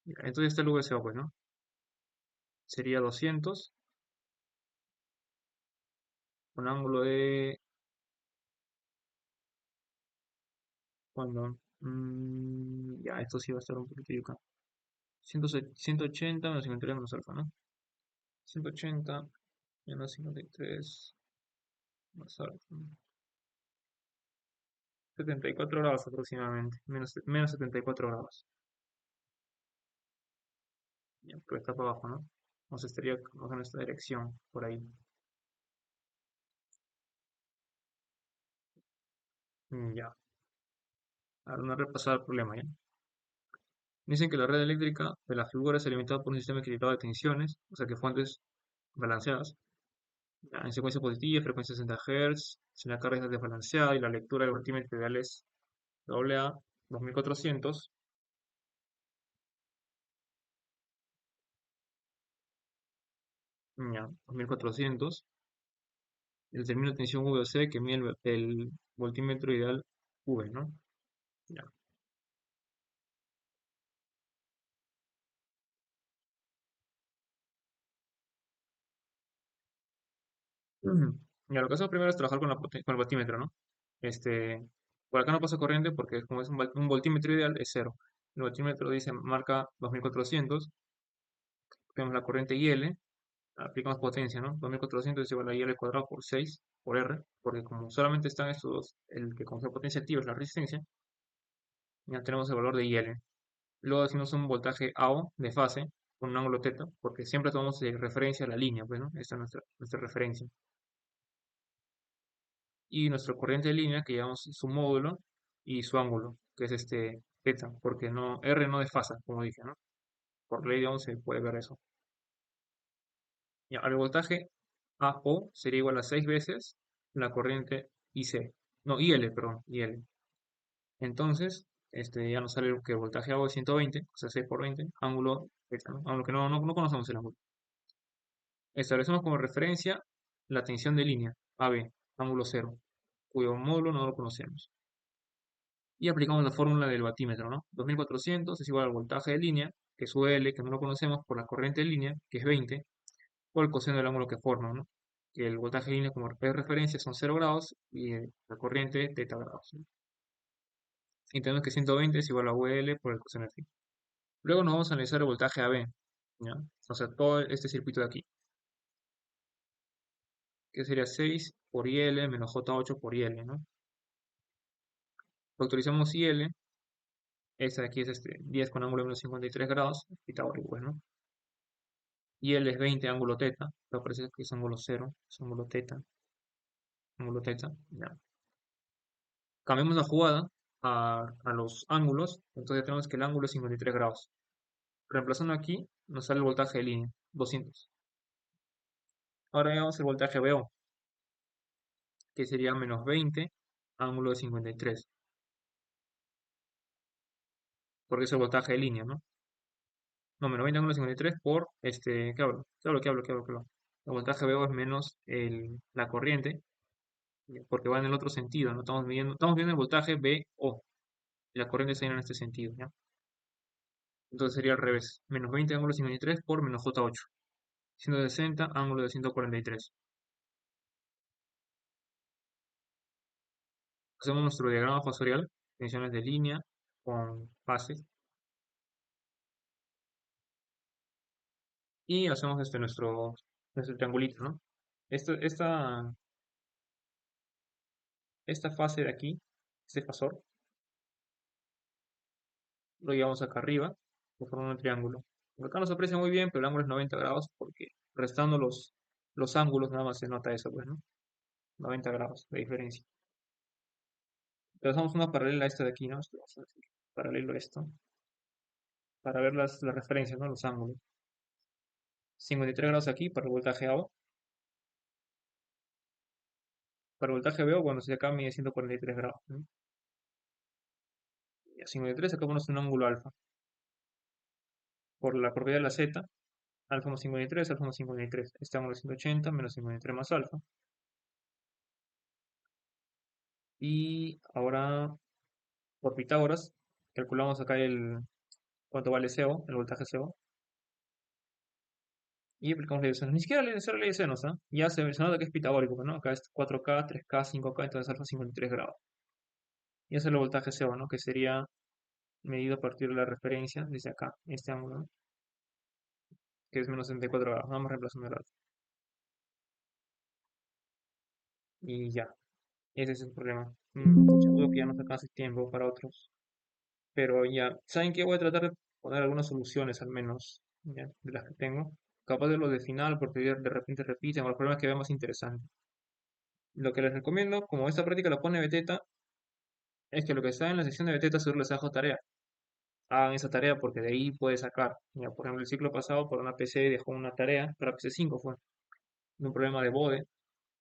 Ya, entonces está el VCO, pues, ¿no? Sería 200 con ángulo de... Cuando... ya, esto sí va a estar un poquito acá. 180 menos 53 menos alfa, ¿no? 180 menos 53 más alfa. 74 grados aproximadamente. Menos 74 grados. Ya, pero está para abajo, ¿no? Nos estaría como en esta dirección, por ahí. Ya. Ahora una repasada el problema, ¿ya? Dicen que la red eléctrica de la figura es alimentada por un sistema equilibrado de tensiones, o sea que fuentes balanceadas, ya, en secuencia positiva, frecuencia 60 Hz, si la carga es desbalanceada y la lectura del voltímetro ideal es AA 2400, ya, 2400, y determina la tensión VOC que mide el voltímetro ideal V, ¿no? Ya. Ujú. Ya, lo que hacemos primero es trabajar con, con el voltímetro, ¿no? Este, por acá no pasa corriente porque como es un voltímetro ideal es cero. El voltímetro dice, marca 2400, tenemos la corriente IL, aplicamos potencia, ¿no? 2400 es igual a IL al cuadrado por 6 por R, porque como solamente están estos dos, el que conserva potencia activa es la resistencia, ya tenemos el valor de IL. Luego decimos un voltaje AO de fase con un ángulo teta, porque siempre tomamos de referencia a la línea, pues, ¿no? Esta es nuestra referencia. Y nuestra corriente de línea, que llevamos su módulo y su ángulo, que es este teta, porque no, R no desfasa, como dije, ¿no? Por ley de Ohm se puede ver eso. Ya, el voltaje AO sería igual a 6 veces la corriente IC, no, IL, perdón, IL. Entonces, ya nos sale que el voltaje AO es 120, o sea, 6 por 20, ángulo teta, ¿no? Ángulo que no conocemos el ángulo. Establecemos como referencia la tensión de línea, AB, ángulo cero, cuyo módulo no lo conocemos. Y aplicamos la fórmula del batímetro, ¿no? 2400 es igual al voltaje de línea, que es su L, que no lo conocemos, por la corriente de línea, que es 20, por el coseno del ángulo que forma, ¿no? que el voltaje de línea como es referencia son 0 grados y la corriente teta grados, ¿no? Y tenemos que 120 es igual a UL por el coseno de phi. Luego nos vamos a analizar el voltaje AB, ¿ya? O sea, todo este circuito de aquí, que sería 6 por IL menos J8 por IL, ¿no? Factorizamos IL, esta de aquí es 10 con ángulo de menos 53 grados, pitagórico, pues, ¿no? IL es 20 ángulo teta, lo parece que es ángulo 0, es ángulo teta, ya. Cambiamos la jugada a los ángulos, entonces tenemos que el ángulo es 53 grados. Reemplazando aquí, nos sale el voltaje de línea, 200. Ahora veamos el voltaje BO, que sería menos 20, ángulo de 53, porque es el voltaje de línea, ¿no? No, menos 20 ángulo de 53 por, ¿qué hablo? ¿Qué hablo? El voltaje BO es menos la corriente, porque va en el otro sentido, ¿no? Estamos viendo el voltaje BO, y la corriente está en este sentido, ¿ya? Entonces sería al revés, menos 20 ángulo de 53 por menos J8, 160 ángulo de 143. Hacemos nuestro diagrama fasorial, tensiones de línea con fases, y hacemos nuestro triangulito, ¿no? Esto, esta fase de aquí, este fasor, lo llevamos acá arriba, que forma un triángulo. Por acá no se aprecia muy bien, pero el ángulo es 90 grados, porque restando los ángulos nada más se nota eso, pues, ¿no? 90 grados de diferencia. Trazamos una paralela a esta de aquí, ¿no? Esto vamos a decir, paralelo a esto, para ver las referencias, ¿no? Los ángulos. 53 grados aquí para el voltaje A, para el voltaje B, bueno, si acá mide 143 grados, ¿no? Y a 53 acá ponemos un ángulo alfa. Por la propiedad de la z, alfa más 53, alfa más 53. Este ángulo es 180 menos 53 más alfa. Y ahora, por Pitágoras, calculamos acá cuánto vale CO, el voltaje CO. Y aplicamos la ley de Seno. Ni siquiera la ley de Seno, ¿ah? Ya se nota que es pitagórico, ¿no? Acá es 4K, 3K, 5K, entonces alfa 53 grados. Y ese es el voltaje CO, ¿no? Que sería medido a partir de la referencia desde acá, este ángulo, ¿no? Que es menos 64 grados. Vamos reemplazando el alfa. Y ya, ese es el problema. Seguro que ya nos alcanza el tiempo para otros. Pero ya, ¿saben qué? Voy a tratar de poner algunas soluciones al menos, ya, de las que tengo. Capaz de los de final, porque de repente repiten, o los problemas que vea más interesantes. Lo que les recomiendo, como esta práctica la pone Beteta, es que lo que está en la sección de Beteta seguro les dejo tarea. Hagan esa tarea porque de ahí puede sacar. Ya, por ejemplo, el ciclo pasado por una PC dejó una tarea, para PC5 fue, de un problema de bode.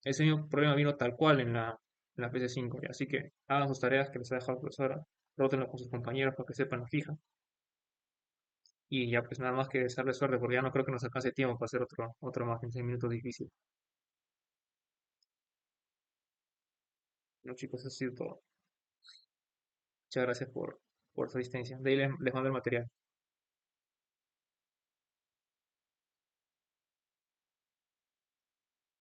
Ese mismo problema vino tal cual en la PC5, ya. Así que hagan sus tareas que les ha dejado la profesora, rótenlo con sus compañeros para que sepan la fija. Y ya pues nada más que desearle suerte, porque ya no creo que nos alcance tiempo para hacer otro más en 6 minutos difícil. No, chicos, eso ha sido todo. Muchas gracias por su asistencia. De ahí les mando el material.